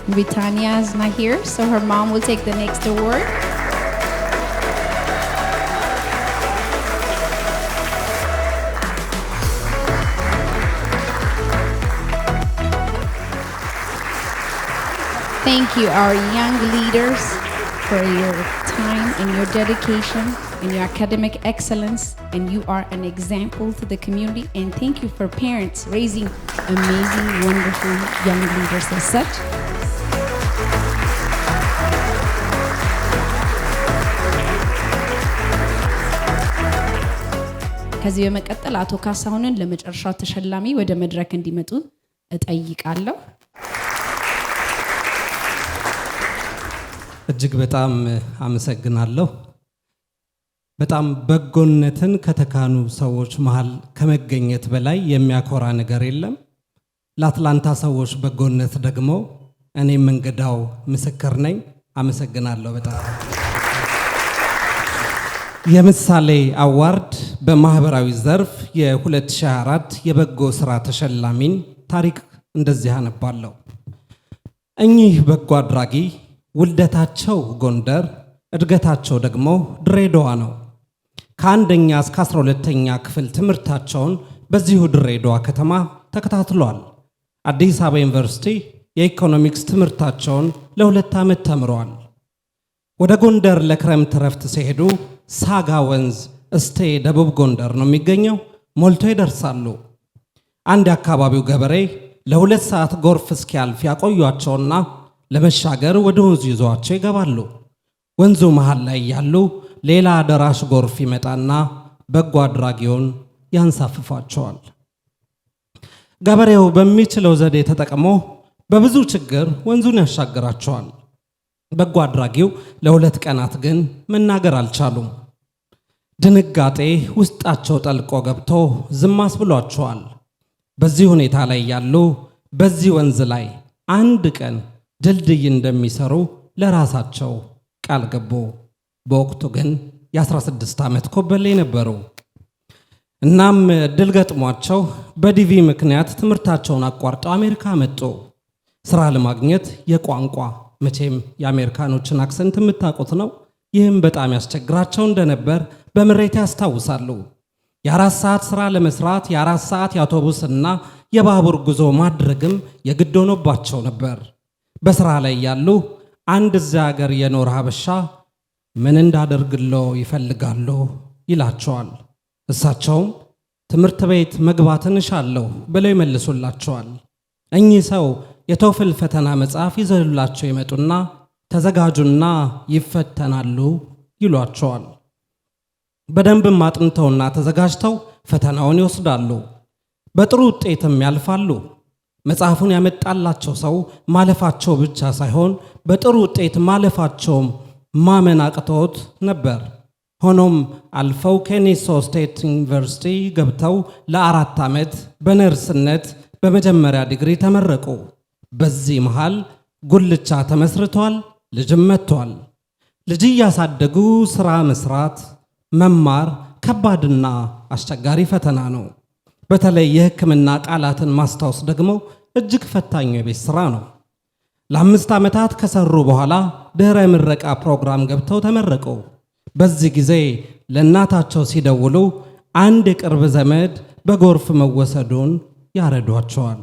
Britannia is not here, so her mom will take the next award. Thank you, our young leaders, for your time and your dedication and your academic excellence, and you are an example to the community. And thank you for parents raising amazing, wonderful young leaders as such. ከዚህ በመቀጠል አቶ ካሳሁንን ለመጨረሻው ተሸላሚ ወደ መድረክ እንዲመጡ እጠይቃለሁ። እጅግ በጣም አመሰግናለሁ። በጣም በጎነትን ከተካኑ ሰዎች መሃል ከመገኘት በላይ የሚያኮራ ነገር የለም። ለአትላንታ ሰዎች በጎነት ደግሞ እኔም እንግዳው ምስክር ነኝ። አመሰግናለሁ በጣም። የምሳሌ አዋርድ በማህበራዊ ዘርፍ የ2024 የበጎ ስራ ተሸላሚን ታሪክ እንደዚህ አነባለሁ። እኚህ በጎ አድራጊ ውልደታቸው ጎንደር፣ እድገታቸው ደግሞ ድሬዳዋ ነው። ከአንደኛ እስከ 12ኛ ክፍል ትምህርታቸውን በዚሁ ድሬዳዋ ከተማ ተከታትሏል። አዲስ አበባ ዩኒቨርሲቲ የኢኮኖሚክስ ትምህርታቸውን ለ2 ዓመት ተምረዋል። ወደ ጎንደር ለክረምት ረፍት ሲሄዱ ሳጋ ወንዝ እስቴ ደቡብ ጎንደር ነው የሚገኘው፣ ሞልቶ ይደርሳሉ። አንድ የአካባቢው ገበሬ ለ2 ሰዓት ጎርፍ እስኪያልፍ ያቆዩአቸውና ለመሻገር ወደ ወንዙ ይዘዋቸው ይገባሉ። ወንዙ መሃል ላይ ያሉ ሌላ ደራሽ ጎርፍ ይመጣና በጎ አድራጊውን ያንሳፍፋቸዋል። ገበሬው በሚችለው ዘዴ ተጠቅሞ በብዙ ችግር ወንዙን ያሻግራቸዋል። በጎ አድራጊው ለ2 ቀናት ግን መናገር አልቻሉም። ድንጋጤ ውስጣቸው ጠልቆ ገብቶ ዝም አስብሏቸዋል። በዚህ ሁኔታ ላይ ያሉ በዚህ ወንዝ ላይ አንድ ቀን ድልድይ እንደሚሰሩ ለራሳቸው ቃል ገቡ። በወቅቱ ግን የ16 ዓመት ኮበሌ ነበሩ። እናም ድል ገጥሟቸው በዲቪ ምክንያት ትምህርታቸውን አቋርጠው አሜሪካ መጡ። ስራ ለማግኘት የቋንቋ መቼም የአሜሪካኖችን አክሰንት የምታውቁት ነው። ይህም በጣም ያስቸግራቸው እንደነበር በምሬት ያስታውሳሉ። የ4 ሰዓት ስራ ለመስራት የ4 ሰዓት የአውቶቡስና የባቡር ጉዞ ማድረግም የግድ ሆኖባቸው ነበር። በስራ ላይ ያሉ አንድ እዚያ ሀገር የኖር ሀበሻ ምን እንዳደርግለው ይፈልጋሉ ይላቸዋል። እሳቸውም ትምህርት ቤት መግባትን እሻለሁ ብለው ይመልሱላቸዋል። እኚህ ሰው የቶፍል ፈተና መጽሐፍ ይዘሉላቸው ይመጡና ተዘጋጁና ይፈተናሉ ይሏቸዋል። በደንብም አጥንተውና ተዘጋጅተው ፈተናውን ይወስዳሉ። በጥሩ ውጤትም ያልፋሉ። መጽሐፉን ያመጣላቸው ሰው ማለፋቸው ብቻ ሳይሆን በጥሩ ውጤት ማለፋቸውም ማመን አቅቶት ነበር። ሆኖም አልፈው ኬኔሶ ስቴት ዩኒቨርሲቲ ገብተው ለ4 ዓመት በነርስነት በመጀመሪያ ዲግሪ ተመረቁ። በዚህ መሃል ጉልቻ ተመስርቷል፣ ልጅም መጥቷል። ልጅ እያሳደጉ ስራ መስራት መማር ከባድና አስቸጋሪ ፈተና ነው። በተለይ የሕክምና ቃላትን ማስታወስ ደግሞ እጅግ ፈታኝ የቤት ስራ ነው። ለ5 ዓመታት ከሰሩ በኋላ ድህረ ምረቃ ፕሮግራም ገብተው ተመረቁ። በዚህ ጊዜ ለእናታቸው ሲደውሉ አንድ የቅርብ ዘመድ በጎርፍ መወሰዱን ያረዷቸዋል።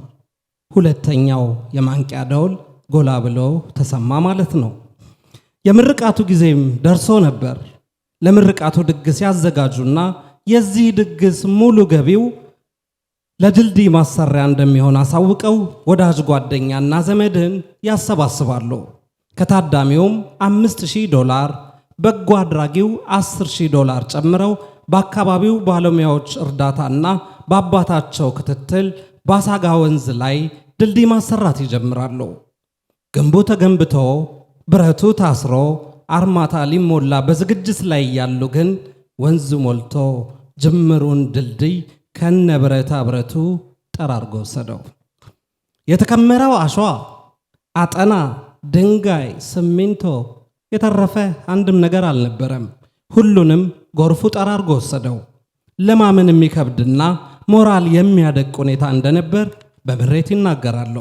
ሁለተኛው የማንቂያ ደውል ጎላ ብሎ ተሰማ ማለት ነው። የምርቃቱ ጊዜም ደርሶ ነበር። ለምርቃቱ ድግስ ያዘጋጁና የዚህ ድግስ ሙሉ ገቢው ለድልድይ ማሰሪያ እንደሚሆን አሳውቀው ወዳጅ ጓደኛና ዘመድን ያሰባስባሉ። ከታዳሚውም $5000 በጎ አድራጊው $10000 ጨምረው በአካባቢው ባለሙያዎች እርዳታና በአባታቸው ክትትል በአሳጋ ወንዝ ላይ ድልድይ ማሰራት ይጀምራሉ። ግንቡ ተገንብቶ ብረቱ ታስሮ አርማታ ሊሞላ በዝግጅት ላይ ያሉ ግን ወንዙ ሞልቶ ጅምሩን ድልድይ ከነ ብረታ ብረቱ ጠራርጎ ወሰደው። የተከመረው አሸዋ፣ አጠና፣ ድንጋይ፣ ሲሚንቶ የተረፈ አንድም ነገር አልነበረም። ሁሉንም ጎርፉ ጠራርጎ ወሰደው። ለማመን የሚከብድና ሞራል የሚያደቅ ሁኔታ እንደነበር በምሬት ይናገራሉ።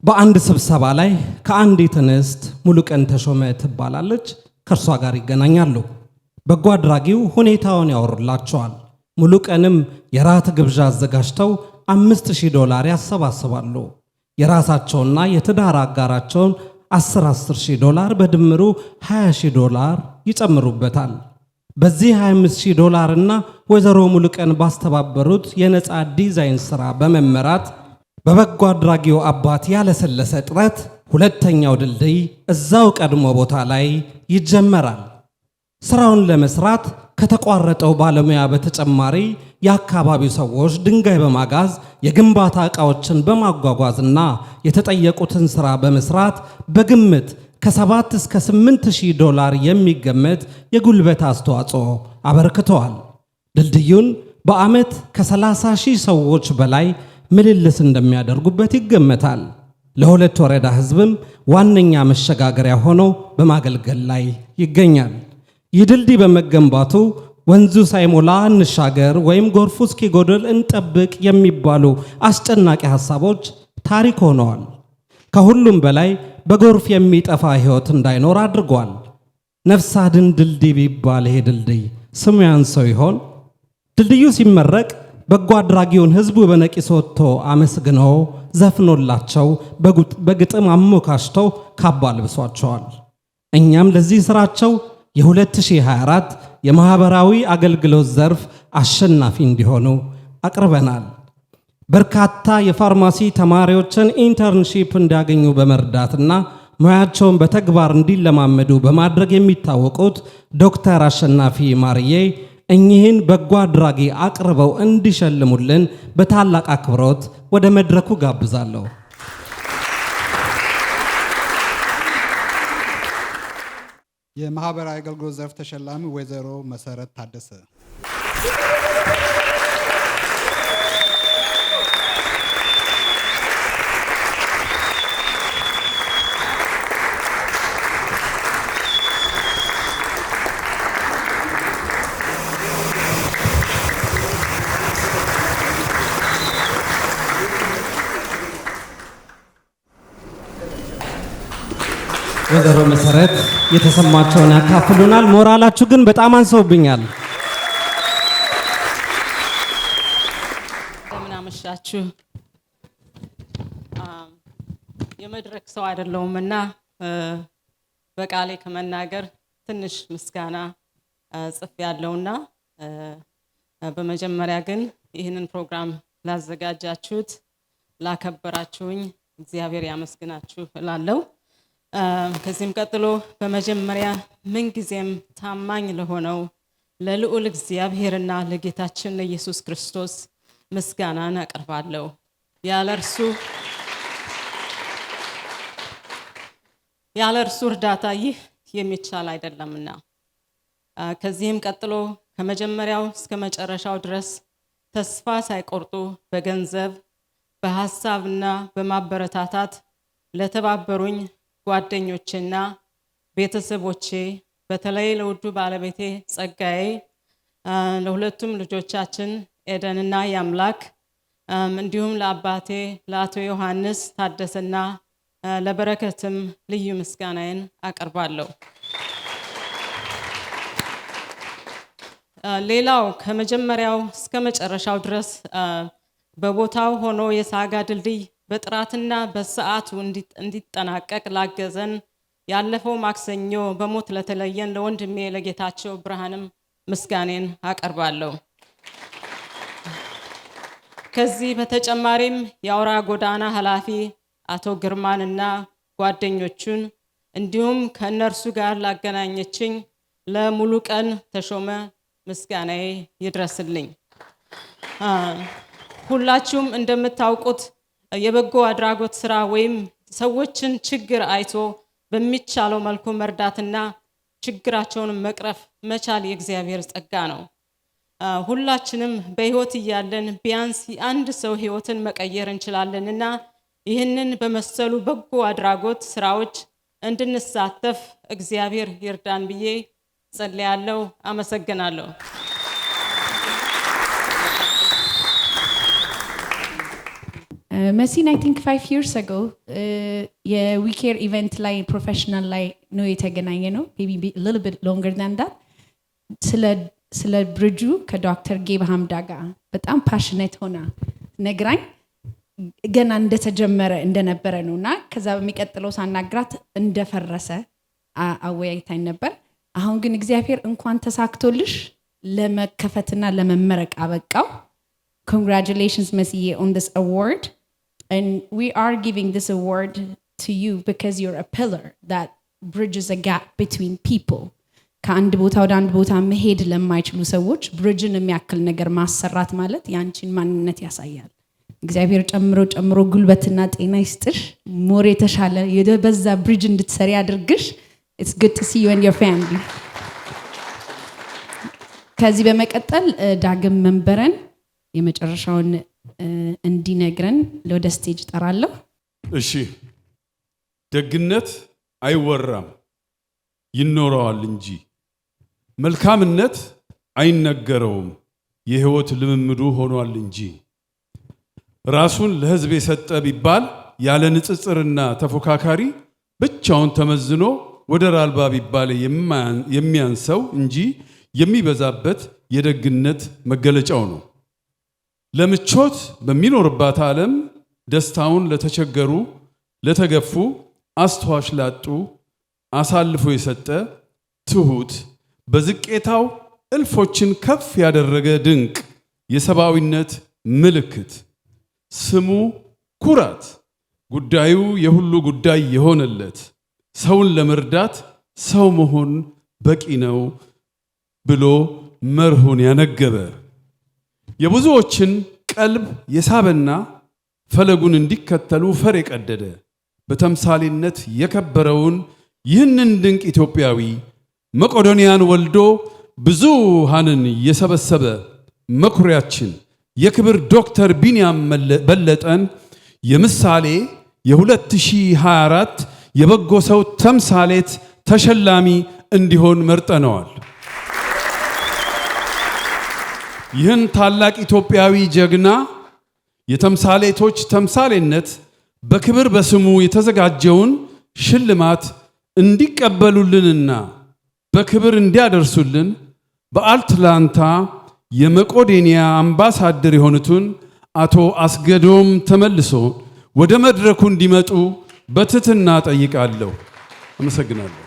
በአንድ ስብሰባ ላይ ከአንዲት እንስት ሙሉቀን ተሾመ ትባላለች ከእርሷ ጋር ይገናኛሉ። በጎ አድራጊው ሁኔታውን ያወሩላቸዋል። ሙሉቀንም የራት ግብዣ አዘጋጅተው $5000 ያሰባስባሉ። የራሳቸውና የትዳር አጋራቸውን $10,000 በድምሩ $20,000 ይጨምሩበታል። በዚህ $25,000 እና ወይዘሮ ሙሉቀን ባስተባበሩት የነፃ ዲዛይን ሥራ በመመራት በበጎ አድራጊው አባት ያለሰለሰ ጥረት ሁለተኛው ድልድይ እዛው ቀድሞ ቦታ ላይ ይጀመራል። ስራውን ለመስራት ከተቋረጠው ባለሙያ በተጨማሪ የአካባቢው ሰዎች ድንጋይ በማጋዝ የግንባታ ዕቃዎችን በማጓጓዝና የተጠየቁትን ስራ በመስራት በግምት ከ7 እስከ $8,000 የሚገመት የጉልበት አስተዋጽኦ አበርክተዋል። ድልድዩን በዓመት ከ30,000 ሰዎች በላይ ምልልስ እንደሚያደርጉበት ይገመታል። ለሁለት ወረዳ ህዝብም ዋነኛ መሸጋገሪያ ሆኖ በማገልገል ላይ ይገኛል። ይህ ድልድይ በመገንባቱ ወንዙ ሳይሞላ እንሻገር ወይም ጎርፉ እስኪጎድል እንጠብቅ የሚባሉ አስጨናቂ ሐሳቦች ታሪክ ሆነዋል። ከሁሉም በላይ በጎርፍ የሚጠፋ ህይወት እንዳይኖር አድርጓል። ነፍስ አድን ድልድይ ቢባል ይሄ ድልድይ ስሙ ያንሰው ይሆን? ድልድዩ ሲመረቅ በጎ አድራጊውን ህዝቡ በነቂስ ወጥቶ አመስግኖ ዘፍኖላቸው በግጥም አሞካሽተው ካባ ልብሷቸዋል። እኛም ለዚህ ስራቸው የ2024 የማህበራዊ አገልግሎት ዘርፍ አሸናፊ እንዲሆኑ አቅርበናል። በርካታ የፋርማሲ ተማሪዎችን ኢንተርንሺፕ እንዲያገኙ በመርዳትና ሙያቸውን በተግባር እንዲለማመዱ በማድረግ የሚታወቁት ዶክተር አሸናፊ ማርዬ እኚህን በጎ አድራጊ አቅርበው እንዲሸልሙልን በታላቅ አክብሮት ወደ መድረኩ ጋብዛለሁ። የማህበራዊ አገልግሎት ዘርፍ ተሸላሚ ወይዘሮ መሰረት ታደሰ። ወይዘሮ መሰረት የተሰማቸውን ያካፍሉናል። ሞራላችሁ ግን በጣም አንሰውብኛል። እንደምን አመሻችሁ። የመድረክ ሰው አይደለሁምና በቃሌ ከመናገር ትንሽ ምስጋና ጽፍ ያለውና በመጀመሪያ ግን ይህንን ፕሮግራም ላዘጋጃችሁት ላከበራችሁኝ እግዚአብሔር ያመስግናችሁ እላለሁ። ከዚህም ቀጥሎ በመጀመሪያ ምንጊዜም ታማኝ ለሆነው ለልዑል እግዚአብሔርና ለጌታችን ለኢየሱስ ክርስቶስ ምስጋናን አቀርባለሁ። ያለ እርሱ እርዳታ ይህ የሚቻል አይደለምና። ከዚህም ቀጥሎ ከመጀመሪያው እስከ መጨረሻው ድረስ ተስፋ ሳይቆርጡ በገንዘብ በሐሳብና በማበረታታት ለተባበሩኝ ጓደኞቼና ቤተሰቦቼ፣ በተለይ ለውዱ ባለቤቴ ጸጋዬ፣ ለሁለቱም ልጆቻችን ኤደንና ያምላክ፣ እንዲሁም ለአባቴ ለአቶ ዮሐንስ ታደሰና ለበረከትም ልዩ ምስጋናዬን አቀርባለሁ። ሌላው ከመጀመሪያው እስከ መጨረሻው ድረስ በቦታው ሆኖ የሳጋ ድልድይ በጥራትና በሰዓቱ እንዲጠናቀቅ ላገዘን ያለፈው ማክሰኞ በሞት ለተለየን ለወንድሜ ለጌታቸው ብርሃንም ምስጋናዬን አቀርባለሁ። ከዚህ በተጨማሪም የአውራ ጎዳና ኃላፊ አቶ ግርማንና ጓደኞቹን እንዲሁም ከነርሱ ጋር ላገናኘችኝ ለሙሉ ቀን ተሾመ ምስጋናዬ ይድረስልኝ። ሁላችሁም እንደምታውቁት የበጎ አድራጎት ስራ ወይም ሰዎችን ችግር አይቶ በሚቻለው መልኩ መርዳትና ችግራቸውን መቅረፍ መቻል የእግዚአብሔር ጸጋ ነው። ሁላችንም በህይወት እያለን ቢያንስ አንድ ሰው ህይወትን መቀየር እንችላለንና ይህንን በመሰሉ በጎ አድራጎት ስራዎች እንድንሳተፍ እግዚአብሔር ይርዳን ብዬ ጸልያለሁ። አመሰግናለሁ። መሲን I think 5 years ago የዊኬር ኢቨንት ላይ ፕሮፌሽናል ላይ ነው የተገናኘ ነው። maybe a little bit longer than that ስለ ብርጁ ከዶክተር ጌብ ሐምዳ ጋር በጣም ፓሽኔት ሆና ነግራኝ ገና እንደተጀመረ እንደነበረ ነውና ከዛ በሚቀጥለው ሳናግራት እንደፈረሰ አወያይታኝ ነበር። አሁን ግን እግዚአብሔር እንኳን ተሳክቶልሽ ለመከፈትና ለመመረቅ አበቃው። Congratulations Messi on this award, and we are giving this award to you because you're a pillar that bridges a gap between people. ከአንድ ቦታ ወደ አንድ ቦታ መሄድ ለማይችሉ ሰዎች ብሪጅን የሚያክል ነገር ማሰራት ማለት ያንቺን ማንነት ያሳያል። እግዚአብሔር ጨምሮ ጉልበትና ጤና ይስጥሽ። ሞር የተሻለ የበዛ ብሪጅ እንድትሰሪ አድርግሽ። It's good to see you and your family. ከዚህ በመቀጠል ዳግም መንበረን የመጨረሻውን እንዲነግረን ወደ ስቴጅ ጠራለሁ። እሺ፣ ደግነት አይወራም ይኖረዋል እንጂ፣ መልካምነት አይነገረውም የህይወት ልምምዱ ሆኗል እንጂ፣ ራሱን ለህዝብ የሰጠ ቢባል ያለ ንጽጽርና ተፎካካሪ ብቻውን ተመዝኖ ወደር አልባ ቢባል የሚያንሰው እንጂ የሚበዛበት የደግነት መገለጫው ነው። ለምቾት በሚኖርባት ዓለም ደስታውን ለተቸገሩ ለተገፉ አስተዋሽ ላጡ አሳልፎ የሰጠ ትሁት በዝቄታው እልፎችን ከፍ ያደረገ ድንቅ የሰብአዊነት ምልክት ስሙ ኩራት ጉዳዩ የሁሉ ጉዳይ የሆነለት ሰውን ለመርዳት ሰው መሆን በቂ ነው ብሎ መርሁን ያነገበ የብዙዎችን ቀልብ የሳበና ፈለጉን እንዲከተሉ ፈር የቀደደ በተምሳሌነት የከበረውን ይህንን ድንቅ ኢትዮጵያዊ መቄዶንያን ወልዶ ብዙሃንን የሰበሰበ መኩሪያችን የክብር ዶክተር ቢንያም በለጠን የምሳሌ የ2024 የበጎ ሰው ተምሳሌት ተሸላሚ እንዲሆን መርጠነዋል። ይህን ታላቅ ኢትዮጵያዊ ጀግና የተምሳሌቶች ተምሳሌነት በክብር በስሙ የተዘጋጀውን ሽልማት እንዲቀበሉልንና በክብር እንዲያደርሱልን በአትላንታ የመቄዶንያ አምባሳደር የሆኑትን አቶ አስገዶም ተመልሶ ወደ መድረኩ እንዲመጡ በትህትና ጠይቃለሁ። አመሰግናለሁ።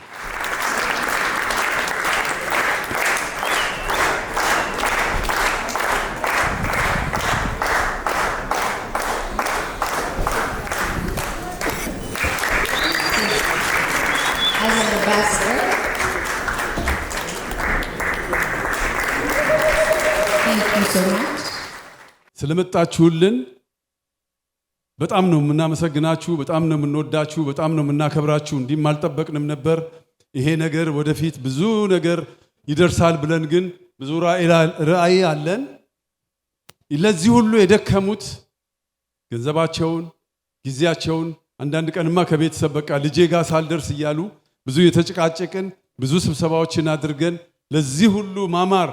so much. ስለመጣችሁልን በጣም ነው የምናመሰግናችሁ፣ በጣም ነው የምንወዳችሁ፣ በጣም ነው የምናከብራችሁ። እንዲህም አልጠበቅንም ነበር። ይሄ ነገር ወደፊት ብዙ ነገር ይደርሳል ብለን ግን ብዙ ራዕይ አለን። ለዚህ ሁሉ የደከሙት ገንዘባቸውን፣ ጊዜያቸውን አንዳንድ ቀንማ ከቤተሰብ በቃ ልጄ ጋር ሳልደርስ እያሉ ብዙ የተጨቃጨቅን ብዙ ስብሰባዎችን አድርገን ለዚህ ሁሉ ማማር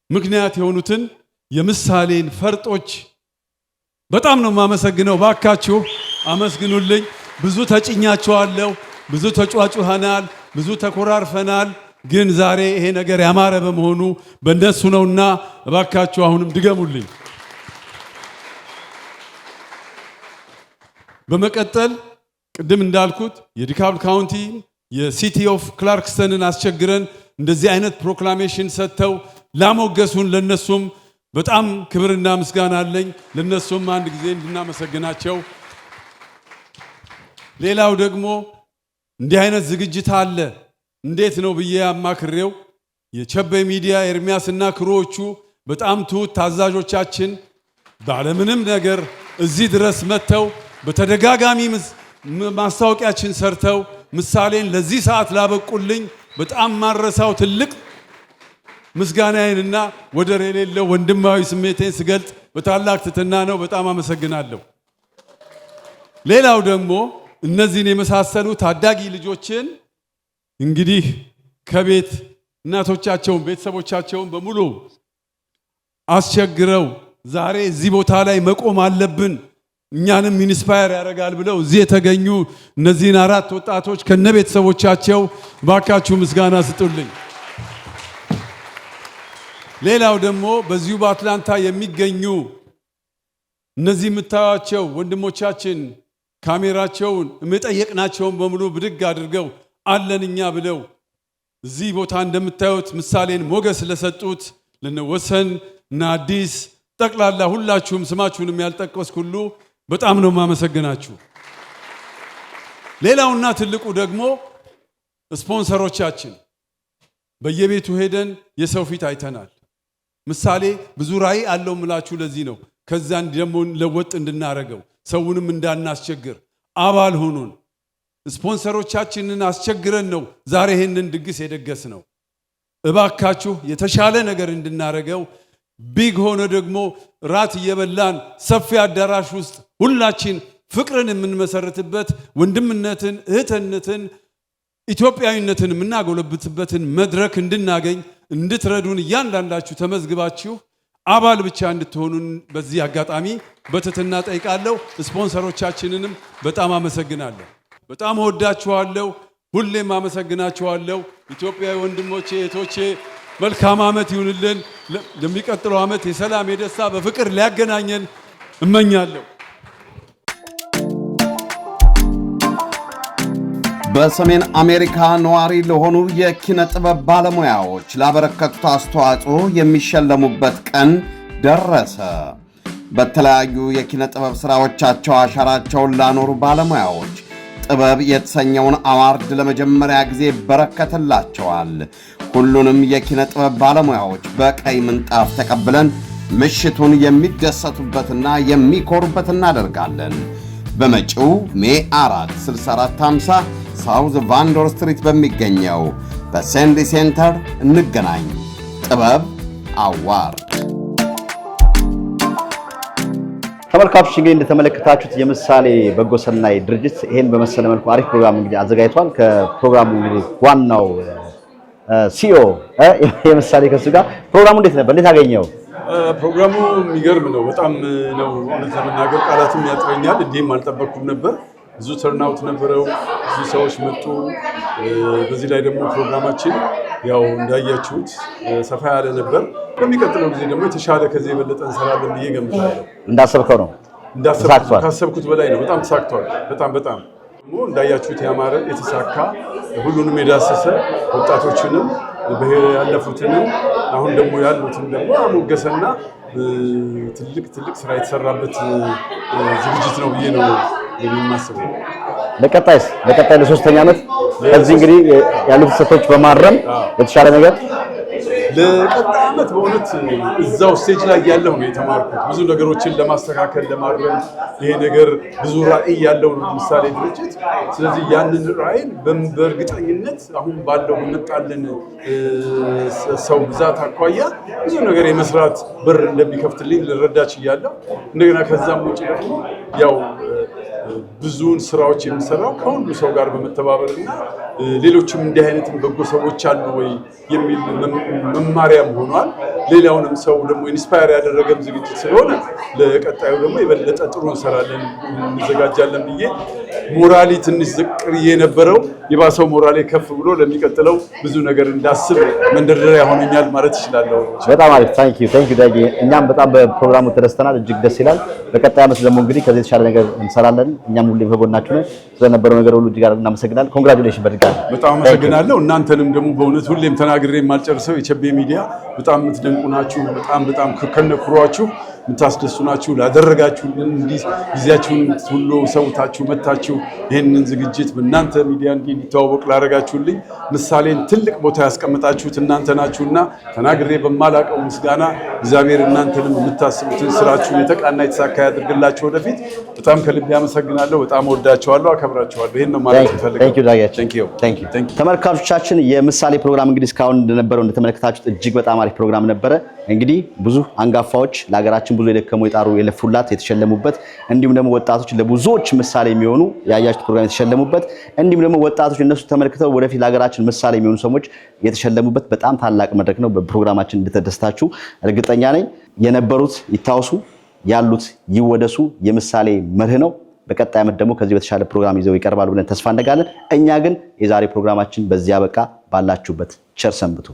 ምክንያት የሆኑትን የምሳሌን ፈርጦች በጣም ነው የማመሰግነው። ባካችሁ አመስግኑልኝ። ብዙ ተጭኛቸዋለሁ፣ ብዙ ተጫጫኸናል፣ ብዙ ተኮራርፈናል። ግን ዛሬ ይሄ ነገር ያማረ በመሆኑ በእነሱ ነውና ባካችሁ አሁንም ድገሙልኝ። በመቀጠል ቅድም እንዳልኩት የዲካፕ ካውንቲ የሲቲ ኦፍ ክላርክስተንን አስቸግረን እንደዚህ አይነት ፕሮክላሜሽን ሰጥተው ላሞገሱን ለነሱም በጣም ክብርና ምስጋና አለኝ። ለነሱም አንድ ጊዜ እንድናመሰግናቸው። ሌላው ደግሞ እንዲህ አይነት ዝግጅት አለ እንዴት ነው ብዬ አማክሬው የቸቤ ሚዲያ ኤርሚያስና ክሮዎቹ በጣም ትሁት ታዛዦቻችን ባለምንም ነገር እዚህ ድረስ መጥተው በተደጋጋሚ ማስታወቂያችን ሰርተው ምሳሌን ለዚህ ሰዓት ላበቁልኝ በጣም ማረሳው ትልቅ ምስጋናዬንና ወደር የሌለው ወንድማዊ ስሜቴን ስገልጥ በታላቅ ትሕትና ነው። በጣም አመሰግናለሁ። ሌላው ደግሞ እነዚህን የመሳሰሉ ታዳጊ ልጆችን እንግዲህ ከቤት እናቶቻቸውን ቤተሰቦቻቸውን በሙሉ አስቸግረው ዛሬ እዚህ ቦታ ላይ መቆም አለብን እኛንም ኢንስፓየር ያደርጋል ብለው እዚህ የተገኙ እነዚህን 4 ወጣቶች ከነቤተሰቦቻቸው ባካችሁ ምስጋና ስጡልኝ። ሌላው ደግሞ በዚሁ በአትላንታ የሚገኙ እነዚህ የምታዩቸው ወንድሞቻችን ካሜራቸውን የጠየቅናቸውን በሙሉ ብድግ አድርገው አለን እኛ ብለው እዚህ ቦታ እንደምታዩት ምሳሌን ሞገስ ለሰጡት ለነወሰን እና አዲስ ጠቅላላ ሁላችሁም ስማችሁንም ያልጠቀስኩ ሁሉ በጣም ነው ማመሰግናችሁ። ሌላውና ትልቁ ደግሞ ስፖንሰሮቻችን በየቤቱ ሄደን የሰው ፊት አይተናል። ምሳሌ ብዙ ራዕይ አለው ምላችሁ ለዚህ ነው ከዛን ደግሞ ለወጥ እንድናረገው ሰውንም እንዳናስቸግር አባል ሆኑን። ስፖንሰሮቻችንን አስቸግረን ነው ዛሬ ይሄንን ድግስ የደገስ ነው። እባካችሁ የተሻለ ነገር እንድናረገው ቢግ ሆነ ደግሞ ራት እየበላን ሰፊ አዳራሽ ውስጥ ሁላችን ፍቅርን የምንመሰርትበት ወንድምነትን፣ እህትነትን፣ ኢትዮጵያዊነትን የምናጎለብትበትን መድረክ እንድናገኝ እንድትረዱን እያንዳንዳችሁ ተመዝግባችሁ አባል ብቻ እንድትሆኑን በዚህ አጋጣሚ በትህትና ጠይቃለሁ። ስፖንሰሮቻችንንም በጣም አመሰግናለሁ። በጣም ወዳችኋለሁ። ሁሌም አመሰግናችኋለሁ። ኢትዮጵያዊ ወንድሞቼ እህቶቼ መልካም ዓመት ይሁንልን። ለሚቀጥለው ዓመት የሰላም የደስታ በፍቅር ሊያገናኘን እመኛለሁ። በሰሜን አሜሪካ ነዋሪ ለሆኑ የኪነ ጥበብ ባለሙያዎች ላበረከቱት አስተዋጽኦ የሚሸለሙበት ቀን ደረሰ። በተለያዩ የኪነ ጥበብ ሥራዎቻቸው አሻራቸውን ላኖሩ ባለሙያዎች ጥበብ የተሰኘውን አዋርድ ለመጀመሪያ ጊዜ በረከተላቸዋል። ሁሉንም የኪነ ጥበብ ባለሙያዎች በቀይ ምንጣፍ ተቀብለን ምሽቱን የሚደሰቱበትና የሚኮሩበት እናደርጋለን። በመጪው ሜይ 4 6450 ሳውዝ ቫንዶር ስትሪት በሚገኘው በሴንዲ ሴንተር እንገናኝ። ጥበብ አዋርድ። ተመልካቾች እንግዲህ እንደተመለከታችሁት የምሳሌ በጎ ሰናይ ድርጅት ይሄን በመሰለ መልኩ አሪፍ ፕሮግራም እንግዲህ አዘጋጅቷል። ከፕሮግራሙ እንግዲህ ዋናው ሲኦ የምሳሌ ከሱ ጋር ፕሮግራሙ እንዴት ነበር? እንዴት አገኘው? ፕሮግራሙ የሚገርም ነው። በጣም ነው እውነት ለመናገር ቃላትም ያጥረኛል። እንዲህም አልጠበቅኩም ነበር። ብዙ ተርናውት ነበረው፣ ብዙ ሰዎች መጡ። በዚህ ላይ ደግሞ ፕሮግራማችን ያው እንዳያችሁት ሰፋ ያለ ነበር። በሚቀጥለው ጊዜ ደግሞ የተሻለ ከዚህ የበለጠ እንሰራለን ብዬ ገምታለሁ። እንዳሰብከው ነው? ካሰብኩት በላይ ነው። በጣም ተሳክቷል። በጣም ደግሞ እንዳያችሁት ያማረ የተሳካ ሁሉንም የዳሰሰ ወጣቶችንም ያለፉትንም አሁን ደግሞ ያሉትን ደግሞ አሞገሰና ትልቅ ስራ የተሰራበት ዝግጅት ነው ብዬ ነው የማስበው። ለቀጣይ ለሶስተኛ ዓመት ከዚህ እንግዲህ ያሉት ስህተቶች በማረም የተሻለ ነገር ለቀጣይ ዓመት በእውነት እዛው ስቴጅ ላይ ያለው ነው የተማርኩት። ብዙ ነገሮችን ለማስተካከል ለማድረግ ይሄ ነገር ብዙ ራዕይ ያለው ነው ምሳሌ ድርጅት። ስለዚህ ያንን ራዕይን በእርግጠኝነት አሁን ባለው በመጣልን ሰው ብዛት አኳያ ብዙ ነገር የመስራት በር እንደሚከፍትልኝ ልረዳች እያለሁ እንደገና ከዛም ውጭ ደግሞ ያው ብዙውን ስራዎች የምሰራው ከሁሉ ሰው ጋር በመተባበርና ሌሎችም እንዲህ አይነት በጎ ሰዎች አሉ ወይ የሚል መማሪያም ሆኗል። ሌላውንም ሰው ደግሞ ኢንስፓየር ያደረገም ዝግጅት ስለሆነ ለቀጣዩ ደግሞ የበለጠ ጥሩ እንሰራለን እንዘጋጃለን ብዬ ሞራሊ ትንሽ ዝቅ የነበረው የባሰው ሞራሌ ከፍ ብሎ ለሚቀጥለው ብዙ ነገር እንዳስብ መንደርደሪያ ሆነኛል ማለት እችላለሁ። በጣም አሪፍ ታንክ ዩ ዳጊ። እኛም በጣም በፕሮግራሙ ተደስተናል፣ እጅግ ደስ ይላል። በቀጣይ ዓመት ደግሞ እንግዲህ ከዚህ የተሻለ ነገር እንሰራለን። እኛም ሁሌ ከጎናችሁ ነን። ስለነበረው ነገር ሁሉ እጅግ አድርገን እናመሰግናለን። ኮንግራቹሌሽን በድጋሚ በጣም አመሰግናለሁ። እናንተንም ደግሞ በእውነት ሁሌም ተናግሬ የማልጨርሰው የቸቤ ሚዲያ በጣም የምትደንቁ ናችሁ። በጣም ከነክሯችሁ የምታስደስቱ ናችሁ። ላደረጋችሁልን እንዲህ ጊዜያችሁን ሁሉ ሰውታችሁ መታችሁ ይህንን ዝግጅት በእናንተ ሚዲያ እንዲተዋወቅ ላደረጋችሁልኝ ምሳሌን ትልቅ ቦታ ያስቀመጣችሁት እናንተ ናችሁና ተናግሬ በማላቀው ምስጋና እግዚአብሔር እናንተንም የምታስቡትን ስራችሁ የተቃና የተሳካ ያድርግላችሁ። ወደፊት በጣም ከልቤ አመሰግናለሁ። በጣም ወዳችኋለሁ፣ አከብራችኋለሁ። ይሄን ነው ማለት ፈልጋለሁ። ተመልካቾቻችን የምሳሌ ፕሮግራም እንግዲህ እስካሁን እንደነበረው እንደተመለከታችሁት እጅግ በጣም አሪፍ ፕሮግራም ነበረ። እንግዲህ ብዙ አንጋፋዎች ለሀገራችን ብዙ የደከሙ የጣሩ የለፉላት የተሸለሙበት፣ እንዲሁም ደግሞ ወጣቶች ለብዙዎች ምሳሌ የሚሆኑ ያያችሁት ፕሮግራም የተሸለሙበት፣ እንዲሁም ደግሞ ወጣቶች እነሱ ተመልክተው ወደፊት ለሀገራችን ምሳሌ የሚሆኑ ሰዎች የተሸለሙበት በጣም ታላቅ መድረክ ነው። በፕሮግራማችን እንደተደስታችሁ እርግጠኛ ነኝ። የነበሩት ይታወሱ፣ ያሉት ይወደሱ የምሳሌ መርህ ነው። በቀጣይ ዓመት ደግሞ ከዚህ በተሻለ ፕሮግራም ይዘው ይቀርባሉ ብለን ተስፋ እናደርጋለን። እኛ ግን የዛሬ ፕሮግራማችን በዚህ አበቃ። ባላችሁበት ቸር ሰንብቱ።